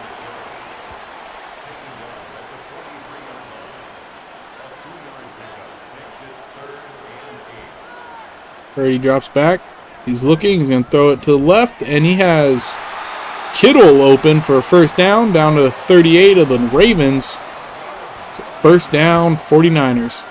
Purdy drops back. He's looking. He's going to throw it to the left. And he has Kittle open for a first down to 38 of the Ravens. So first down, 49ers.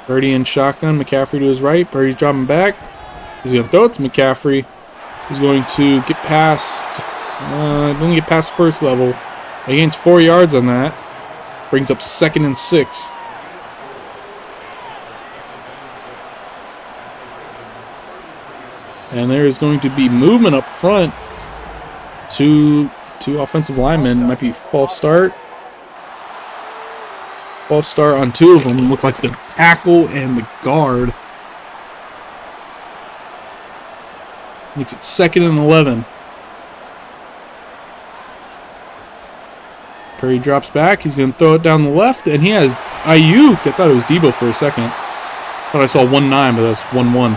Purdy in shotgun, McCaffrey to his right. Purdy's dropping back. He's going to throw it to McCaffrey. He's going to get past, doesn't get past first level. He gains 4 yards on that. Brings up 2nd and 6. And there is going to be movement up front. Two offensive linemen. Might be false start. False start on 2 of them. Look like the tackle and the guard. Makes it 2nd and 11. Purdy drops back. He's going to throw it down the left. And he has Ayuk. I thought it was Debo for a second. Thought I saw 1-9, but that's 1-1.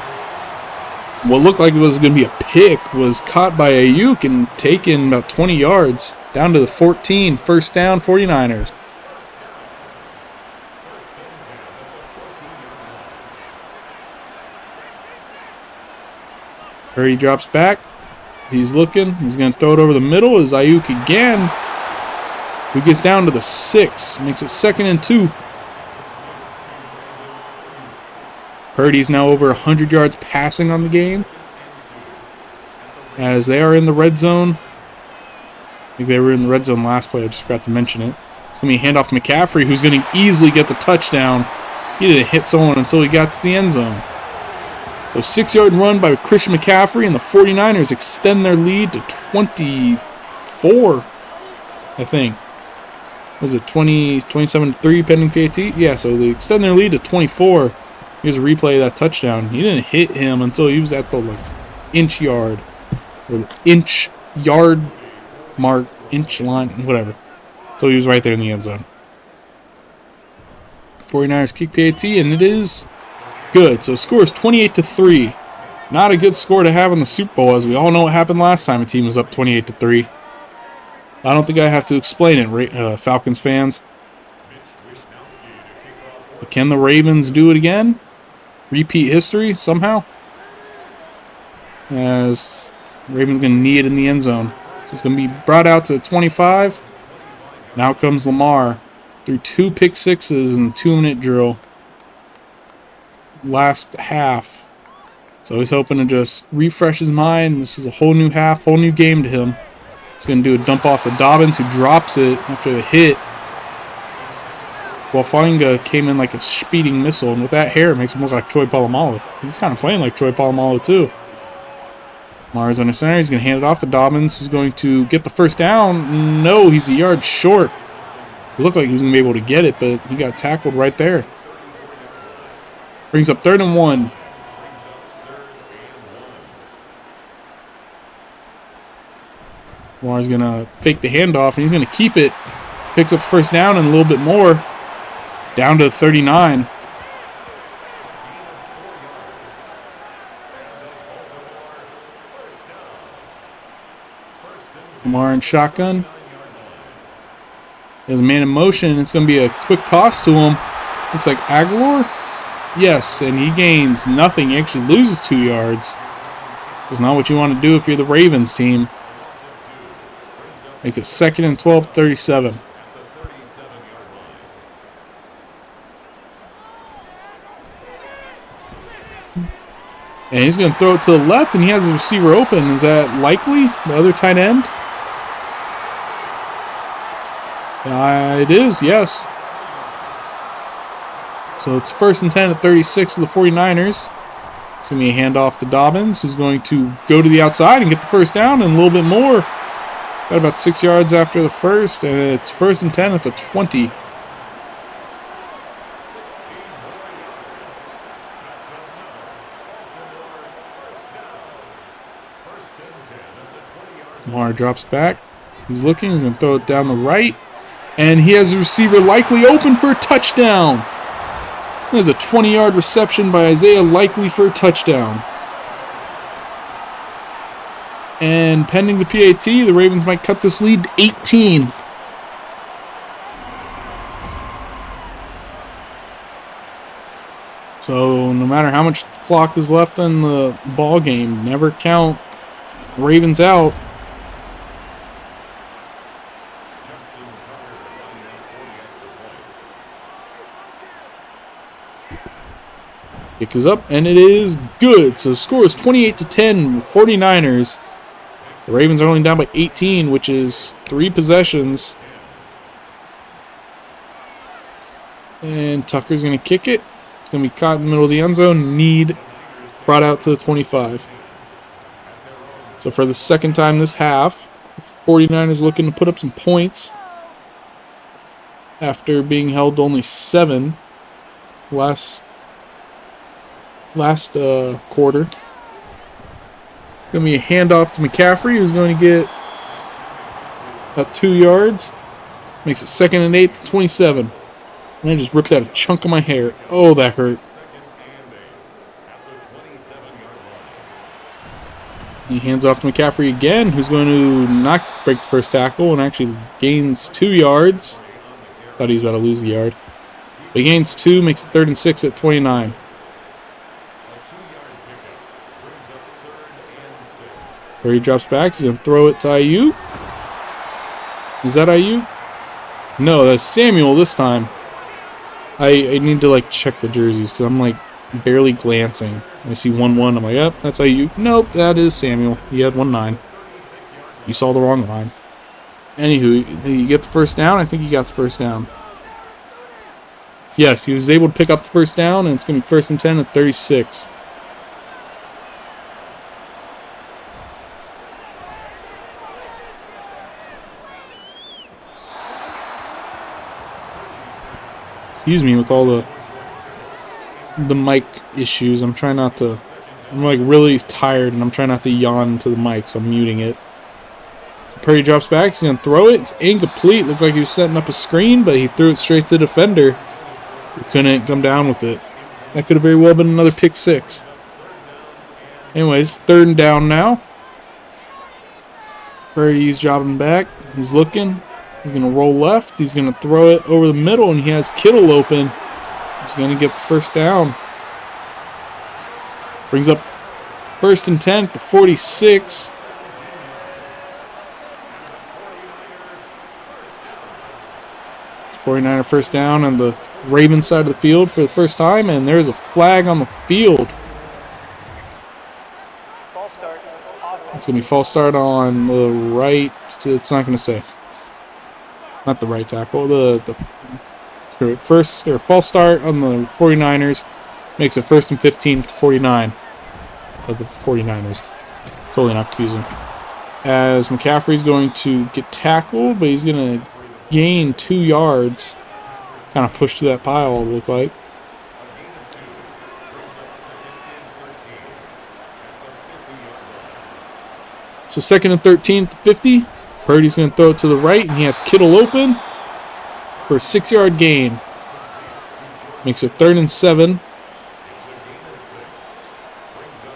What looked like it was going to be a pick was caught by Ayuk and taken about 20 yards. Down to the 14. First down, 49ers. Purdy drops back. He's looking. He's going to throw it over the middle. Is Ayuk again, who gets down to the 6. Makes it 2nd and 2. Purdy's now over 100 yards passing on the game, as they are in the red zone. I think they were in the red zone last play. I just forgot to mention it. It's going to be a handoff to McCaffrey, who's going to easily get the touchdown. He didn't hit someone until he got to the end zone. So 6-yard run by Christian McCaffrey, and the 49ers extend their lead to 24, I think. Was it 27-3 pending PAT? Yeah, so they extend their lead to 24. Here's a replay of that touchdown. He didn't hit him until he was at the inch yard. Or the inch yard mark, inch line, whatever. So he was right there in the end zone. 49ers kick PAT, and it is good. So the score is 28-3. Not a good score to have in the Super Bowl, as we all know what happened last time a team was up 28-3. I don't think I have to explain it, Falcons fans. But can the Ravens do it again? Repeat history somehow? As Ravens going to knee it in the end zone. So it's going to be brought out to 25. Now comes Lamar through 2 pick sixes in the 2-minute drill. Last half. So he's hoping to just refresh his mind. This is a whole new half, whole new game to him. He's going to do a dump off to Dobbins, who drops it after the hit. While Fainga came in like a speeding missile, and with that hair, it makes him look like Troy Polamalu. He's kind of playing like Troy Polamalu too. Mars under center. He's going to hand it off to Dobbins, who's going to get the first down. No, he's a yard short. It looked like he was going to be able to get it, but he got tackled right there. Brings up 3rd and 1. Lamar's going to fake the handoff, and he's going to keep it. Picks up first down and a little bit more. Down to 39. Lamar in shotgun. There's a man in motion. It's going to be a quick toss to him. Looks like Aguilar. Yes, and he gains nothing. He actually loses 2 yards. It's not what you want to do if you're the Ravens team. Make it 2nd and 12, 37. And he's going to throw it to the left, and he has a receiver open. Is that likely? The other tight end? It is, yes. So it's 1st and 10 at 36 of the 49ers. It's going to be a handoff to Dobbins, who's going to go to the outside and get the first down and a little bit more. Got about 6 yards after the first, and it's 1st and 10 at the 20. Lamar drops back. He's looking. He's going to throw it down the right. And he has a receiver likely open for a touchdown. There's a 20-yard reception by Isaiah Likely for a touchdown. And pending the PAT, the Ravens might cut this lead to 18. So no matter how much clock is left in the ball game, never count Ravens out. Kick is up, and it is good. So the score is 28-10, 49ers. The Ravens are only down by 18, which is 3 possessions. And Tucker's going to kick it. It's going to be caught in the middle of the end zone. Need brought out to the 25. So for the second time this half, the 49ers looking to put up some points after being held to only 7 last quarter. It's going to be a handoff to McCaffrey, who's going to get about 2 yards. Makes it 2nd and 8 to 27. And I just ripped out a chunk of my hair. Oh, that hurt. He hands off to McCaffrey again, who's going to not break the first tackle and actually gains 2 yards. Thought he was about to lose a yard. But he gains 2, makes it 3rd and 6 at 29. Where he drops back, he's going to throw it to Ayuk. Is that Ayuk? No, that's Samuel this time. I need to check the jerseys because I'm barely glancing. I see 1-1. I'm like, yep, that's Ayuk. Nope, that is Samuel. He had 1-9. You saw the wrong line. Anywho, you get the first down? I think he got the first down. Yes, he was able to pick up the first down, and it's going to be 1st and 10 at 36. Excuse me with all the mic issues. I'm trying not to. I'm really tired and I'm trying not to yawn into the mic, so I'm muting it. So Purdy drops back. He's gonna throw it. It's incomplete. Looked like he was setting up a screen, but he threw it straight to the defender. He couldn't come down with it. That could have very well been another pick 6. Anyways, 3rd and down now. Purdy's jobbing back. He's looking. He's going to roll left. He's going to throw it over the middle, and he has Kittle open. He's going to get the first down. Brings up 1st and 10 at the 46. '49er first down on the Ravens side of the field for the first time, and there's a flag on the field. It's going to be false start on the right. It's not going to say. Not the right tackle. The first or false start on the 49ers makes it 1st and 15 to 49 of the 49ers. Totally not confusing. As McCaffrey's going to get tackled, but he's going to gain 2 yards. Kind of pushed through that pile, it looked like. So 2nd and 13 to 50. Purdy's going to throw it to the right, and he has Kittle open for a 6-yard gain. Makes it 3rd and 7.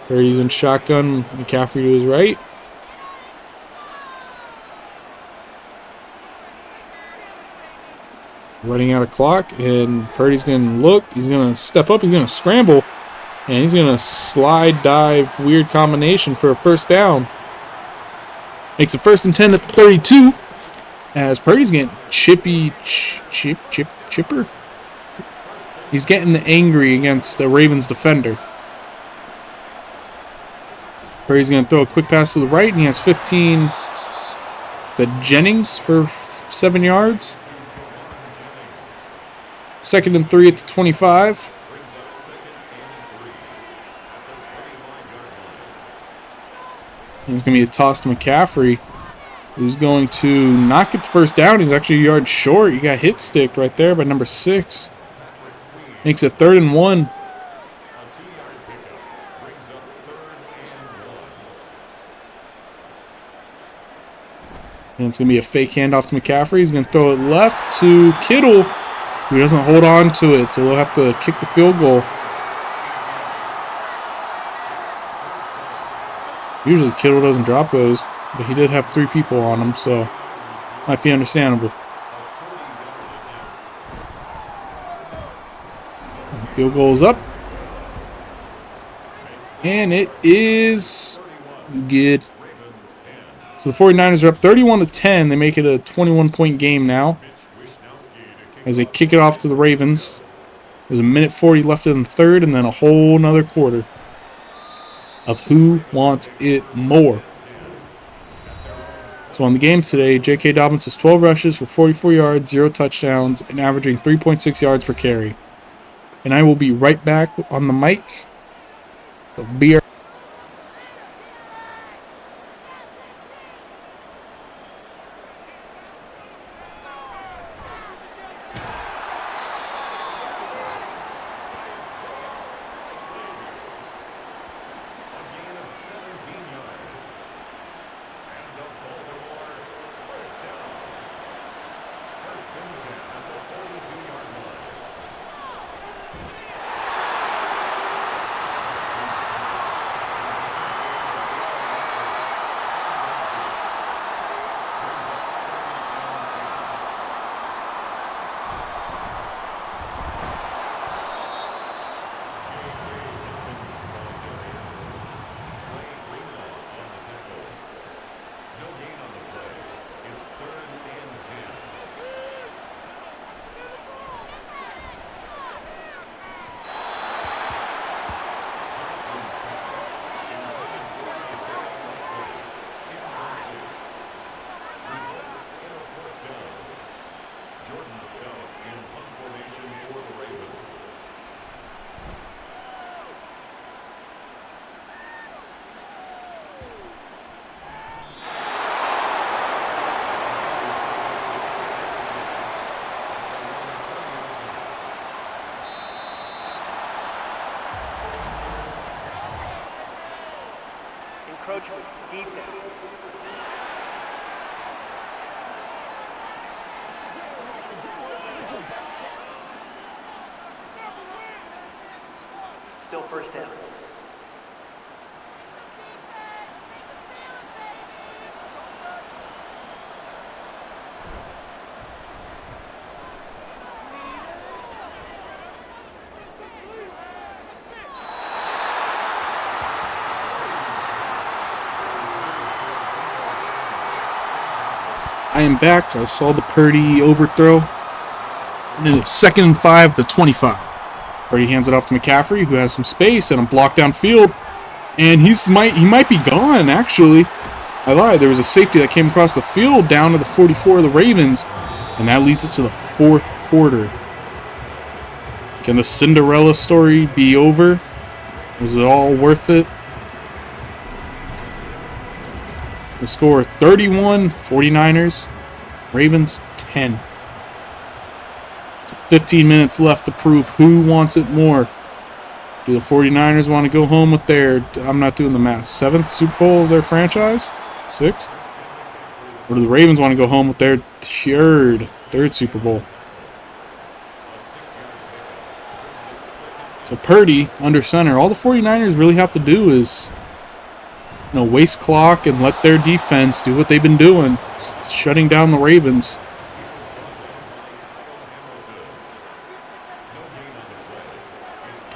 Purdy's in shotgun. McCaffrey to his right. Running out of clock, and Purdy's going to look. He's going to step up. He's going to scramble, and he's going to slide, dive, weird combination for a first down. Makes it 1st and 10 at the 32, as Purdy's getting chipper. He's getting angry against the Ravens defender. Purdy's going to throw a quick pass to the right, and he has 15. The Jennings for 7 yards. 2nd and 3 at the 25. And it's going to be a toss to McCaffrey, who's going to not get the first down. He's actually a yard short. He got hit sticked right there by number 6. Makes it 3rd and 1. And it's going to be a fake handoff to McCaffrey. He's going to throw it left to Kittle, who doesn't hold on to it, so they'll have to kick the field goal. Usually Kittle doesn't drop those, but he did have 3 people on him, so might be understandable. And the field goal is up. And it is good. So the 49ers are up 31-10. They make it a 21-point game now, as they kick it off to the Ravens. There's a minute 40 left in the 3rd, and then a whole nother quarter of who wants it more. So on the games today, J.K. Dobbins has 12 rushes for 44 yards, 0 touchdowns, and averaging 3.6 yards per carry. And I will be right back on the mic. Be encroachment, defense. Still first down. I am back. I saw the Purdy overthrow. And then it's 2nd and 5, the 25. Purdy hands it off to McCaffrey, who has some space and a block downfield. And he might be gone, actually. I lied. There was a safety that came across the field down to the 44 of the Ravens. And that leads it to the 4th quarter. Can the Cinderella story be over? Was it all worth it? The score 31, 49ers, Ravens 10. 15 minutes left to prove who wants it more. Do the 49ers want to go home with their, I'm not doing the math, 7th Super Bowl of their franchise? 6th? Or do the Ravens want to go home with their third Super Bowl? So Purdy, under center, all the 49ers really have to do is waste clock and let their defense do what they've been doing, shutting down the Ravens.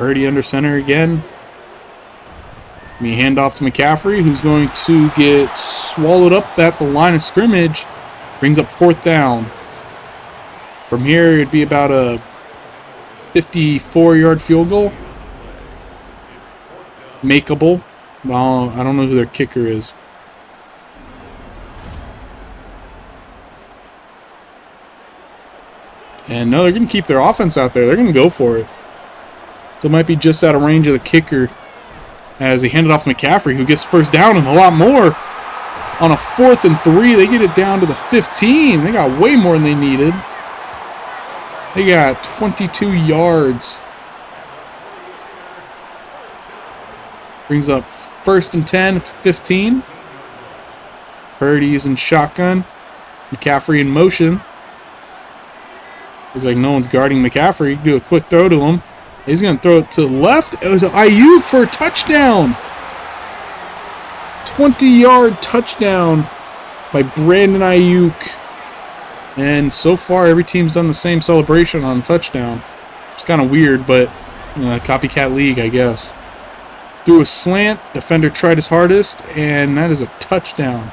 Purdy under center again. We hand off to McCaffrey, who's going to get swallowed up at the line of scrimmage. Brings up 4th down. From here, it'd be about a 54-yard field goal. Makeable. Well, I don't know who their kicker is. And no, they're going to keep their offense out there. They're going to go for it. So it might be just out of range of the kicker as they hand it off to McCaffrey, who gets first down and a lot more. On a 4th and 3, they get it down to the 15. They got way more than they needed. They got 22 yards. Brings up 1st and 10 at the 15. Purdy's in shotgun. McCaffrey in motion. Looks like no one's guarding McCaffrey. Do a quick throw to him. He's going to throw it to the left. It was Ayuk for a touchdown. 20-yard touchdown by Brandon Ayuk. And so far, every team's done the same celebration on a touchdown. It's kind of weird, but copycat league, I guess. Threw a slant. Defender tried his hardest, and that is a touchdown.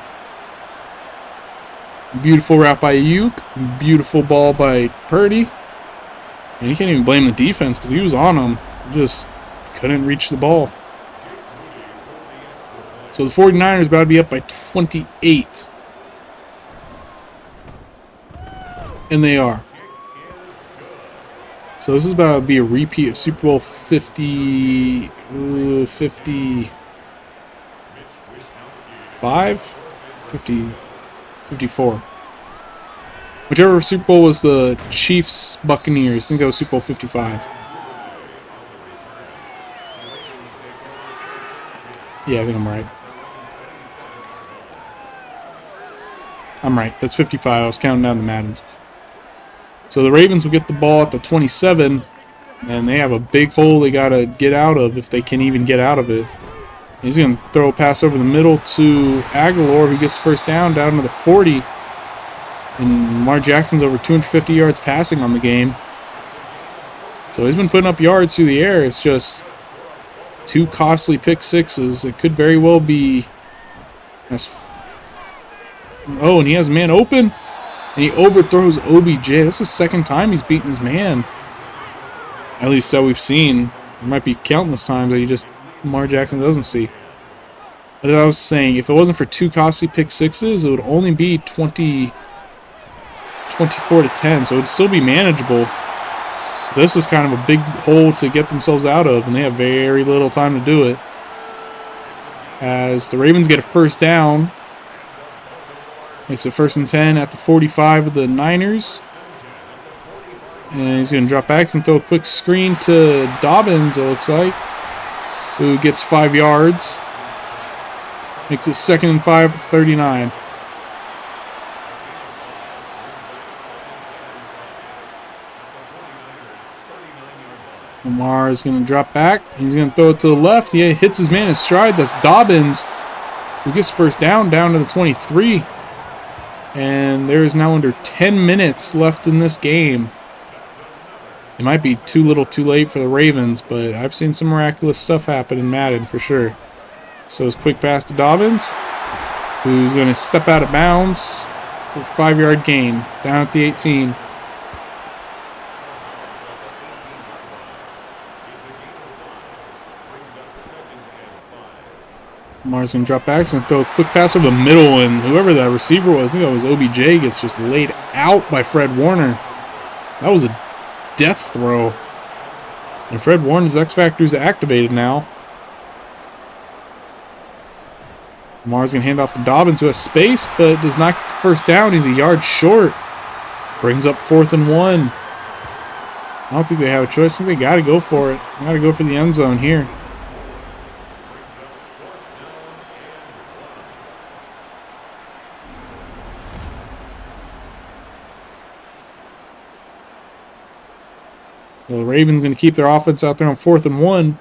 Beautiful route by Ayuk. Beautiful ball by Purdy. And you can't even blame the defense because he was on him. Just couldn't reach the ball. So the 49ers about to be up by 28. And they are. So this is about to be a repeat of Super Bowl 55? 54. Whichever Super Bowl was the Chiefs Buccaneers. I think that was Super Bowl 55. Yeah, I think I'm right. I'm right. That's 55. I was counting down the Maddens. So the Ravens will get the ball at the 27, and they have a big hole they got to get out of if they can even get out of it. He's going to throw a pass over the middle to Aguilar, who gets first down to the 40. And Lamar Jackson's over 250 yards passing on the game. So he's been putting up yards through the air. It's just 2 costly pick sixes. It could very well be... Oh, and he has a man open. And he overthrows OBJ. That's the second time he's beaten his man. At least that we've seen. There might be countless times that Lamar Jackson doesn't see. But as I was saying, if it wasn't for 2 costly pick sixes, it would only be 24-10. So it'd still be manageable. This is kind of a big hole to get themselves out of, and they have very little time to do it. As the Ravens get a first down. Makes it 1st and 10 at the 45 of the Niners. And he's going to drop back and throw a quick screen to Dobbins, it looks like, who gets 5 yards. Makes it 2nd and 5 at the 39. Lamar is going to drop back. He's going to throw it to the left. He hits his man in stride. That's Dobbins, who gets first down to the 23. And there is now under 10 minutes left in this game. It might be too little too late for the Ravens, but I've seen some miraculous stuff happen in Madden for sure. So his quick pass to Dobbins, who's going to step out of bounds for a 5-yard gain down at the 18. Lamar's going to drop back and throw a quick pass over the middle, and whoever that receiver was, I think that was OBJ, gets just laid out by Fred Warner. That was a death throw. And Fred Warner's X Factor is activated now. Lamar's going to hand off to Dobbins, who has space, but does not get the first down. He's a yard short. Brings up 4th and 1. I don't think they have a choice. I think they got to go for it. Got to go for the end zone here. The Ravens going to keep their offense out there on 4th and 1.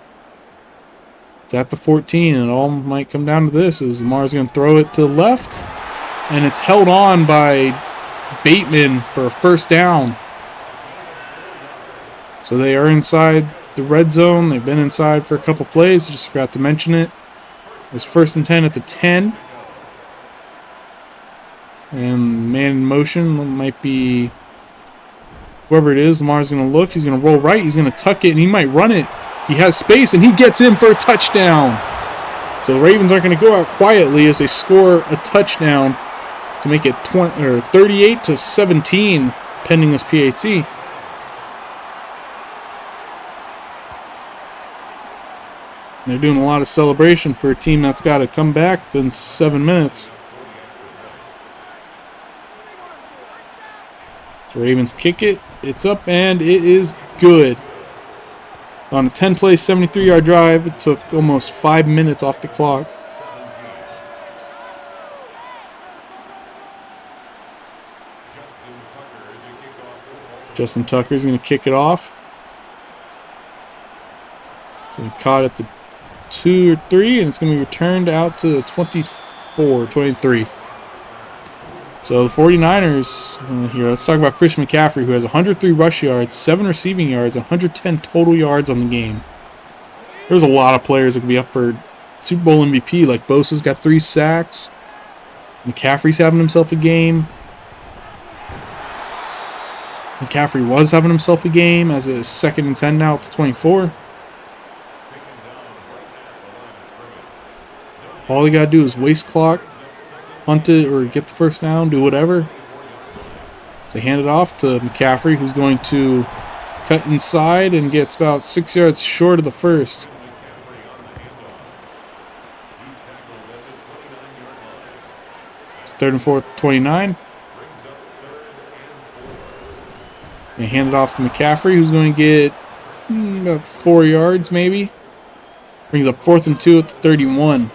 It's at the 14, and it all might come down to this. As Lamar's going to throw it to the left, and it's held on by Bateman for a first down. So they are inside the red zone. They've been inside for a couple plays. I just forgot to mention it. It's 1st and 10 at the 10. And man in motion might be whoever it is. Lamar's going to look. He's going to roll right. He's going to tuck it, and he might run it. He has space, and he gets in for a touchdown. So the Ravens aren't going to go out quietly as they score a touchdown to make it 38-17, pending this PAT. They're doing a lot of celebration for a team that's got to come back within 7 minutes. So Ravens kick it. It's up, and it is good. On a 10-play, 73-yard drive, it took almost 5 minutes off the clock. Justin Tucker's going to kick it off. So he caught it at the 2 or 3, and it's going to be returned out to the 23. So the 49ers, here, let's talk about Christian McCaffrey, who has 103 rush yards, 7 receiving yards, and 110 total yards on the game. There's a lot of players that could be up for Super Bowl MVP, like Bosa's got 3 sacks. McCaffrey's having himself a game. McCaffrey was having himself a game as a 2nd and 10 now at the 24. All you got to do is waste clock, punt it, or get the first down, do whatever. So hand it off to McCaffrey, who's going to cut inside and gets about 6 yards short of the first. It's 3rd and 4, 29. And hand it off to McCaffrey, who's going to get about 4 yards maybe. Brings up 4th and 2 at the 31.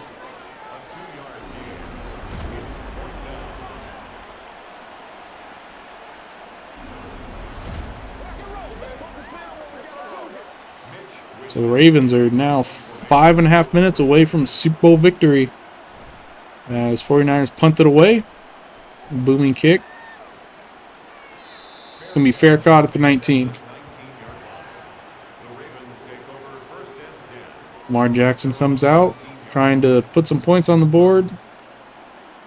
So the Ravens are now 5.5 minutes away from Super Bowl victory as 49ers punt it away. Booming kick. It's going to be fair caught at the 19. Lamar Jackson comes out trying to put some points on the board.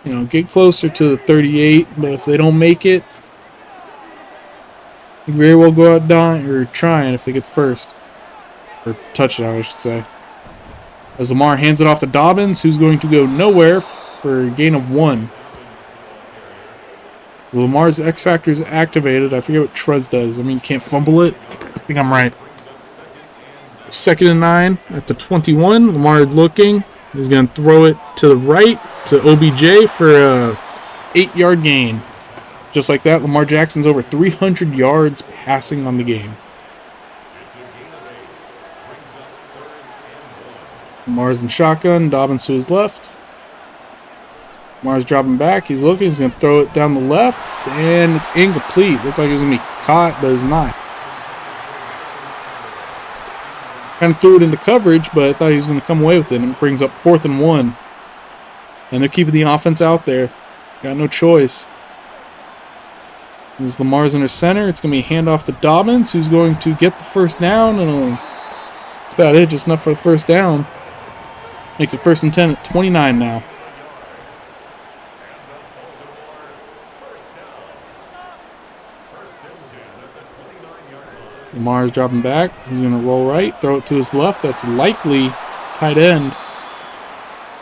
You know, get closer to the 38, but if they don't make it, they very well go out dying or trying if they get the first. Or touchdown, I should say. As Lamar hands it off to Dobbins, who's going to go nowhere for a gain of 1. Lamar's X Factor is activated. I forget what Trez does. I mean, you can't fumble it. I think I'm right. 2nd and 9 at the 21. Lamar looking. He's going to throw it to the right to OBJ for a 8-yard gain. Just like that, Lamar Jackson's over 300 yards passing on the game. Lamar's in shotgun. Dobbins to his left. Lamar's dropping back. He's looking. He's going to throw it down the left. And it's incomplete. Looked like it was going to be caught, but it's not. Kind of threw it into coverage, but I thought he was going to come away with it. And it brings up 4th and 1. And they're keeping the offense out there. Got no choice. As Lamar's under center, it's going to be a handoff to Dobbins, who's going to get the first down. And that's about it. Just enough for the first down. Makes it 1st and 10 at 29 now. Lamar's dropping back. He's going to roll right, throw it to his left. That's likely tight end.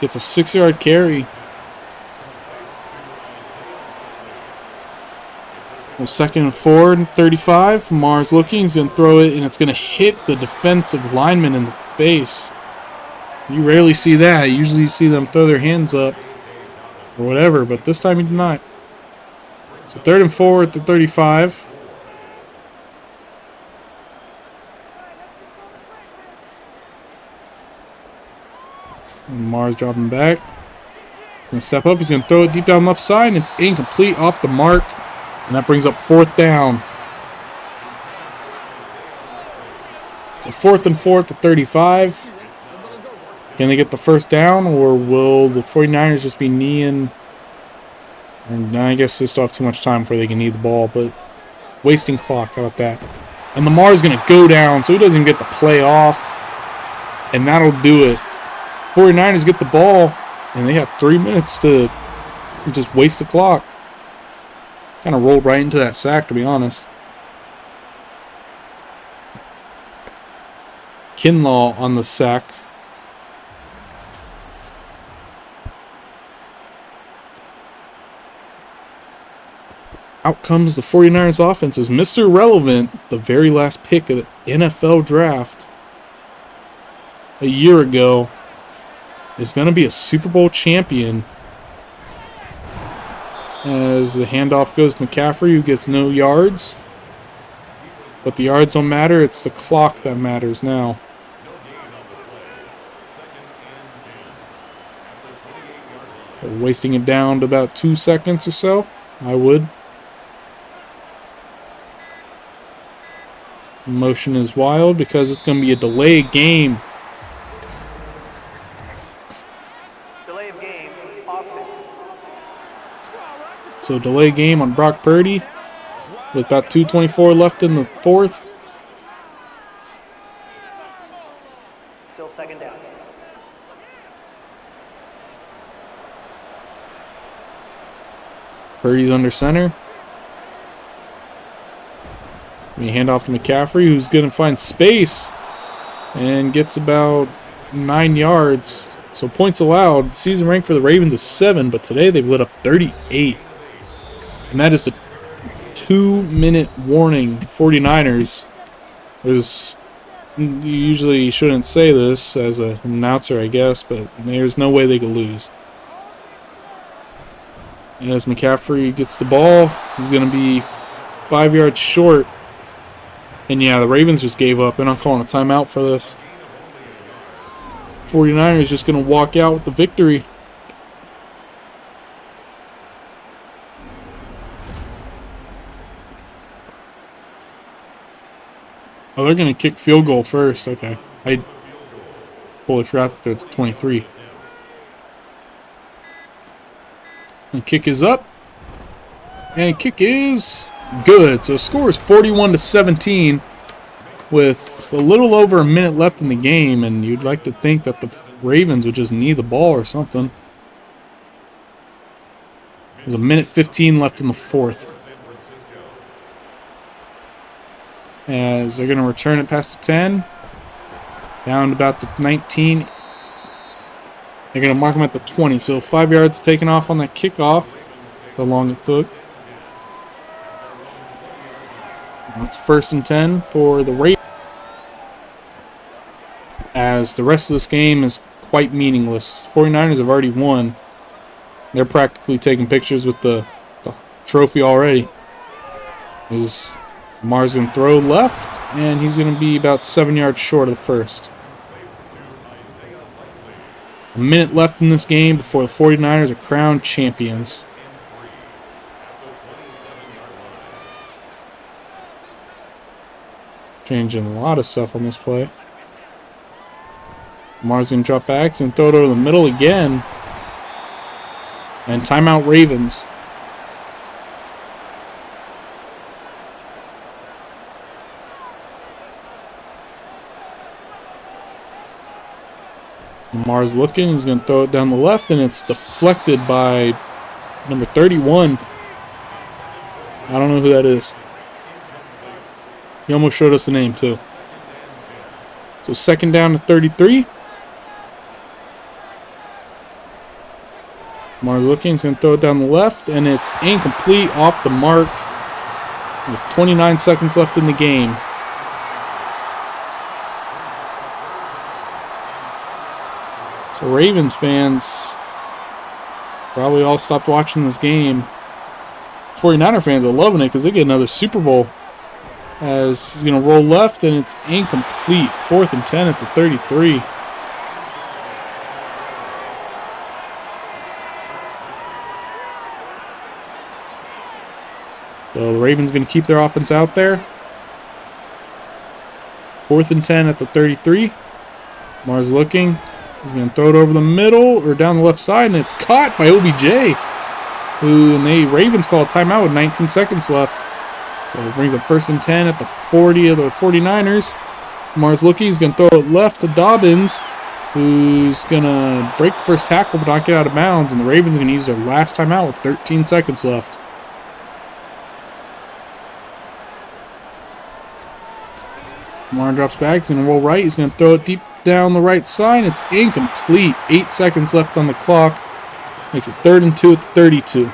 Gets a 6-yard carry. Well, 2nd and 4, 35. Lamar's looking. He's going to throw it, and it's going to hit the defensive lineman in the face. You rarely see that. Usually you see them throw their hands up or whatever, but this time he did not. So 3rd and 4 at the 35. And Lamar's dropping back. He's going to step up. He's going to throw it deep down left side, and it's incomplete, off the mark. And that brings up 4th down. So 4th and 4 at the 35. Can they get the first down, or will the 49ers just be kneeing? And I guess they still have too much time before they can knee the ball, but wasting clock. How about that? And Lamar's going to go down, so he doesn't even get the play off. And that'll do it. 49ers get the ball, and they have 3 minutes to just waste the clock. Kind of rolled right into that sack, to be honest. Kinlaw on the sack. Out comes the 49ers offense as Mr. Relevant, the very last pick of the NFL draft a year ago, is going to be a Super Bowl champion. As the handoff goes to McCaffrey, who gets no yards. But the yards don't matter, it's the clock that matters now. They're wasting it down to about 2 seconds or so, I would. Motion is wild because it's going to be a delayed game. Delay of game, offense. So delay game on Brock Purdy with about 2:24 left in the fourth. Still second down. Purdy's under center. We hand off to McCaffrey, who's going to find space and gets about 9 yards. So points allowed. Season rank for the Ravens is 7, but today they've lit up 38. And that is the 2-minute warning. 49ers. You usually shouldn't say this as an announcer, I guess, but there's no way they could lose. As McCaffrey gets the ball, he's going to be 5 yards short. And yeah, the Ravens just gave up. They're not calling a timeout for this. 49ers just going to walk out with the victory. Oh, they're going to kick field goal first. Okay. I totally forgot that they're at 23. And kick is up. And kick is good. So score is 41-17 with a little over a minute left in the game, and you'd like to think that the Ravens would just knee the ball or something. There's a minute 15 left in the fourth. As they're going to return it past the 10. Down to about the 19. They're going to mark them at the 20. So 5 yards taken off on that kickoff. How long it took. It's 1st and 10 for the Ravens. As the rest of this game is quite meaningless. 49ers have already won. They're practically taking pictures with the trophy already. Lamar's going to throw left, and he's going to be about 7 yards short of the first. A minute left in this game before the 49ers are crowned champions. Changing a lot of stuff on this play. Lamar's going to drop back and throw it over the middle again. And timeout Ravens. Lamar's looking. He's going to throw it down the left, and it's deflected by number 31. I don't know who that is. He almost showed us the name, too. So 2nd down to 33. Lamar's looking. He's going to throw it down the left, and it's incomplete, off the mark. With 29 seconds left in the game. So Ravens fans probably all stopped watching this game. 49er fans are loving it because they get another Super Bowl. As he's going to roll left, and it's incomplete. 4th and 10 at the 33. So the Ravens going to keep their offense out there. 4th and 10 at the 33. Lamar's looking. He's going to throw it over the middle or down the left side, and it's caught by OBJ. And the Ravens call a timeout with 19 seconds left. So it brings up 1st and 10 at the 40 of the 49ers. Lamar's looking. He's going to throw it left to Dobbins, who's going to break the first tackle but not get out of bounds. And the Ravens are going to use their last timeout with 13 seconds left. Lamar drops back. He's going to roll right. He's going to throw it deep down the right side. It's incomplete. 8 seconds left on the clock. Makes it 3rd and 2 at the 32.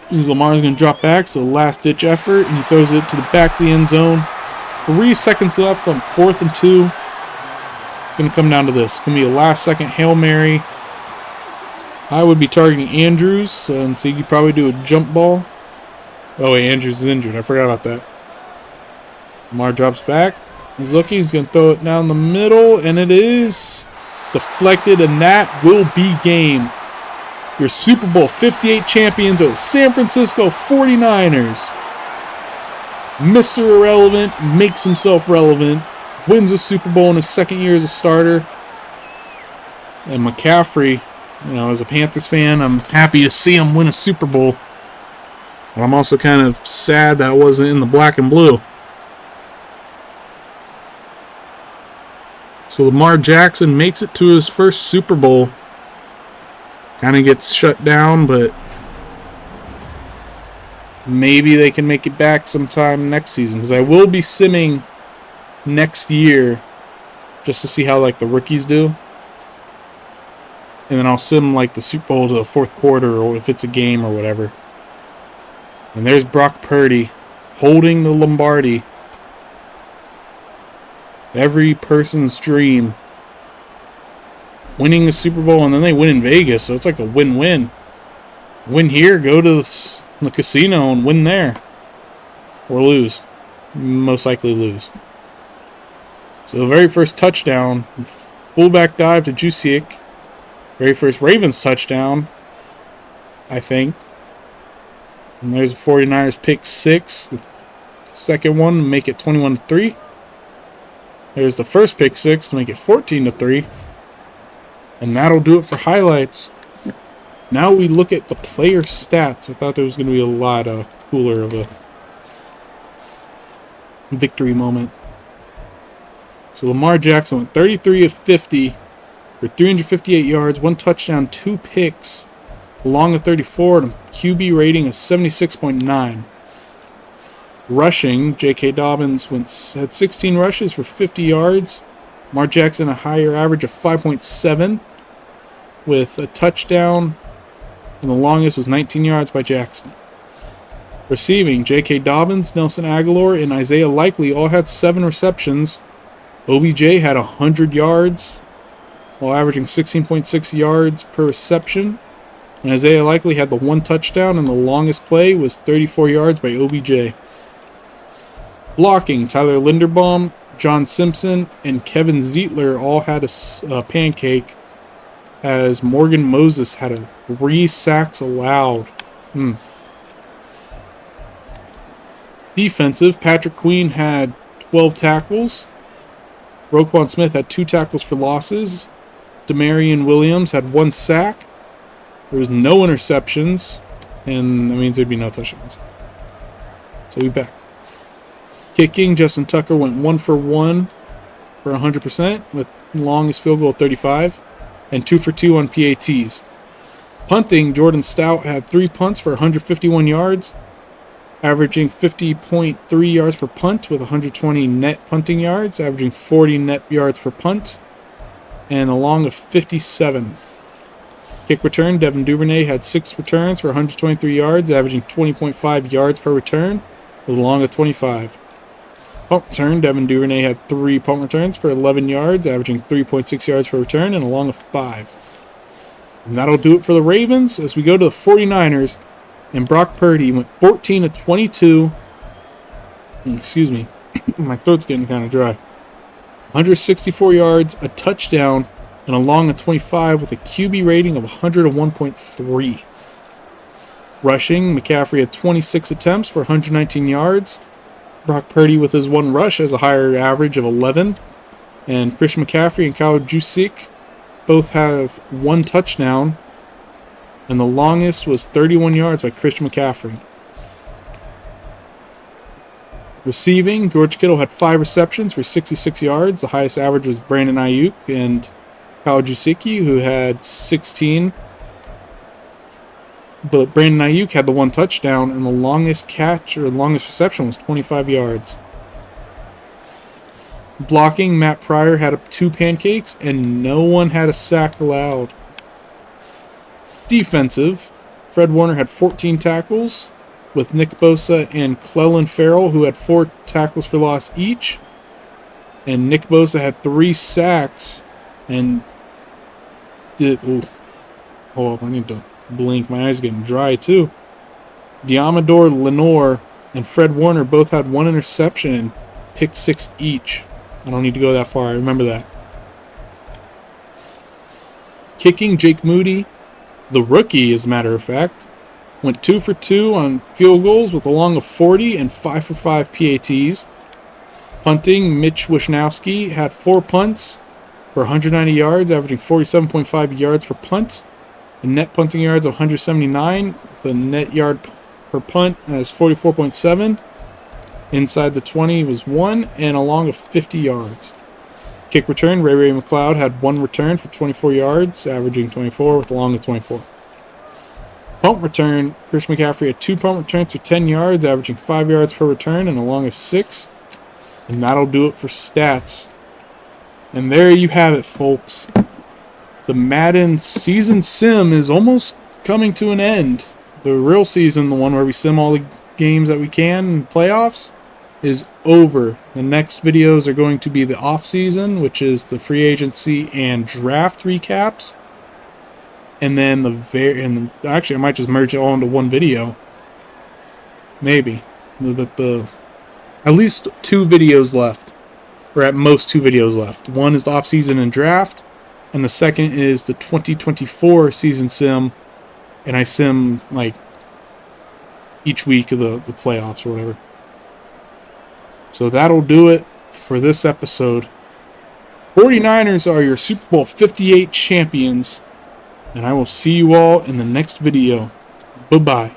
Lamar's going to drop back, so last-ditch effort, and he throws it to the back of the end zone. 3 seconds left on 4th and 2. It's going to come down to this. It's going to be a last-second Hail Mary. I would be targeting Andrews, and so you could probably do a jump ball. Oh, wait, Andrews is injured. I forgot about that. Lamar drops back. He's looking. He's going to throw it down the middle, and it is deflected, and that will be game. Your Super Bowl 58 champions are the San Francisco 49ers. Mr. Irrelevant makes himself relevant. Wins a Super Bowl in his 2nd year as a starter. And McCaffrey, as a Panthers fan, I'm happy to see him win a Super Bowl. But I'm also kind of sad that it wasn't in the black and blue. So Lamar Jackson makes it to his first Super Bowl. Kind of gets shut down, but maybe they can make it back sometime next season. Because I will be simming next year just to see how the rookies do. And then I'll sim the Super Bowl to the 4th quarter, or if it's a game or whatever. And there's Brock Purdy holding the Lombardi. Every person's dream. Winning the Super Bowl, and then they win in Vegas, so it's like a win-win. Win here, go to the casino and win there. Or lose. Most likely lose. So the very first touchdown, fullback dive to Jusic. Very first Ravens touchdown, I think. And there's the 49ers pick 6. The second one to make it 21-3. There's the first pick 6 to make it 14-3. And that'll do it for highlights. Now we look at the player stats. I thought there was going to be a lot cooler of a victory moment. So Lamar Jackson went 33 of 50 for 358 yards, 1 touchdown, 2 picks, along a 34, and a QB rating of 76.9. Rushing, J.K. Dobbins had 16 rushes for 50 yards. Lamar Jackson a higher average of 5.7 with a touchdown, and the longest was 19 yards by Jackson. Receiving, J.K. Dobbins, Nelson Aguilar, and Isaiah Likely all had 7 receptions. OBJ had 100 yards, while averaging 16.6 yards per reception. And Isaiah Likely had the 1 touchdown, and the longest play was 34 yards by OBJ. Blocking, Tyler Linderbaum, John Simpson, and Kevin Zeitler all had a pancake, as Morgan Moses had 3 sacks allowed. Defensive, Patrick Queen had 12 tackles. Roquan Smith had 2 tackles for losses. Demarion Williams had 1 sack. There was no interceptions, and that means there'd be no touchdowns. So we back. Kicking, Justin Tucker went 1 for 1 for 100% with longest field goal 35 and 2 for 2 on PATs. Punting, Jordan Stout had 3 punts for 151 yards, averaging 50.3 yards per punt with 120 net punting yards, averaging 40 net yards per punt, and a long of 57. Kick return, Devin Duvernay had 6 returns for 123 yards, averaging 20.5 yards per return with a long of 25. Punt return, Devin Duvernay had 3 punt returns for 11 yards, averaging 3.6 yards per return, and a long of 5. And that'll do it for the Ravens as we go to the 49ers. And Brock Purdy went 14 of 22. Excuse me, my throat's getting kind of dry. 164 yards, a touchdown, and a long of 25 with a QB rating of 101.3. Rushing, McCaffrey had 26 attempts for 119 yards. Brock Purdy with his 1 rush has a higher average of 11. And Christian McCaffrey and Kyle Juszczyk both have 1 touchdown. And the longest was 31 yards by Christian McCaffrey. Receiving, George Kittle had 5 receptions for 66 yards. The highest average was Brandon Ayuk and Kyle Juszczyk, who had 16. But Brandon Ayuk had the 1 touchdown, and the longest catch or longest reception was 25 yards. Blocking, Matt Pryor had 2 pancakes, and no one had a sack allowed. Defensive, Fred Warner had 14 tackles, with Nick Bosa and Clelin Ferrell, who had 4 tackles for loss each. And Nick Bosa had 3 sacks, and did... Ooh, hold on, I need to blink. My eyes are getting dry, too. Diamador Lenore and Fred Warner both had 1 interception and pick 6 each. I don't need to go that far. I remember that. Kicking, Jake Moody, the rookie, as a matter of fact, went 2 for 2 on field goals with a long of 40 and 5 for 5 PATs. Punting, Mitch Wishnowski had 4 punts for 190 yards, averaging 47.5 yards per punt. And net punting yards of 179. The net yard per punt is 44.7. Inside the 20 was 1, and a long of 50 yards. Kick return, Ray McLeod had 1 return for 24 yards, averaging 24 with a long of 24. Punt return, Chris McCaffrey had 2 punt returns for 10 yards, averaging 5 yards per return and a long of 6. And that'll do it for stats. And there you have it, folks. The Madden season sim is almost coming to an end. The real season, the one where we sim all the games that we can in playoffs, is over. The next videos are going to be the off season, which is the free agency and draft recaps. And then actually I might just merge it all into one video. Maybe. But at least 2 videos left. Or at most 2 videos left. One is the off season and draft, and the second is the 2024 season sim. And I sim like each week of the playoffs or whatever. So that'll do it for this episode. 49ers are your Super Bowl 58 champions. And I will see you all in the next video. Bye-bye.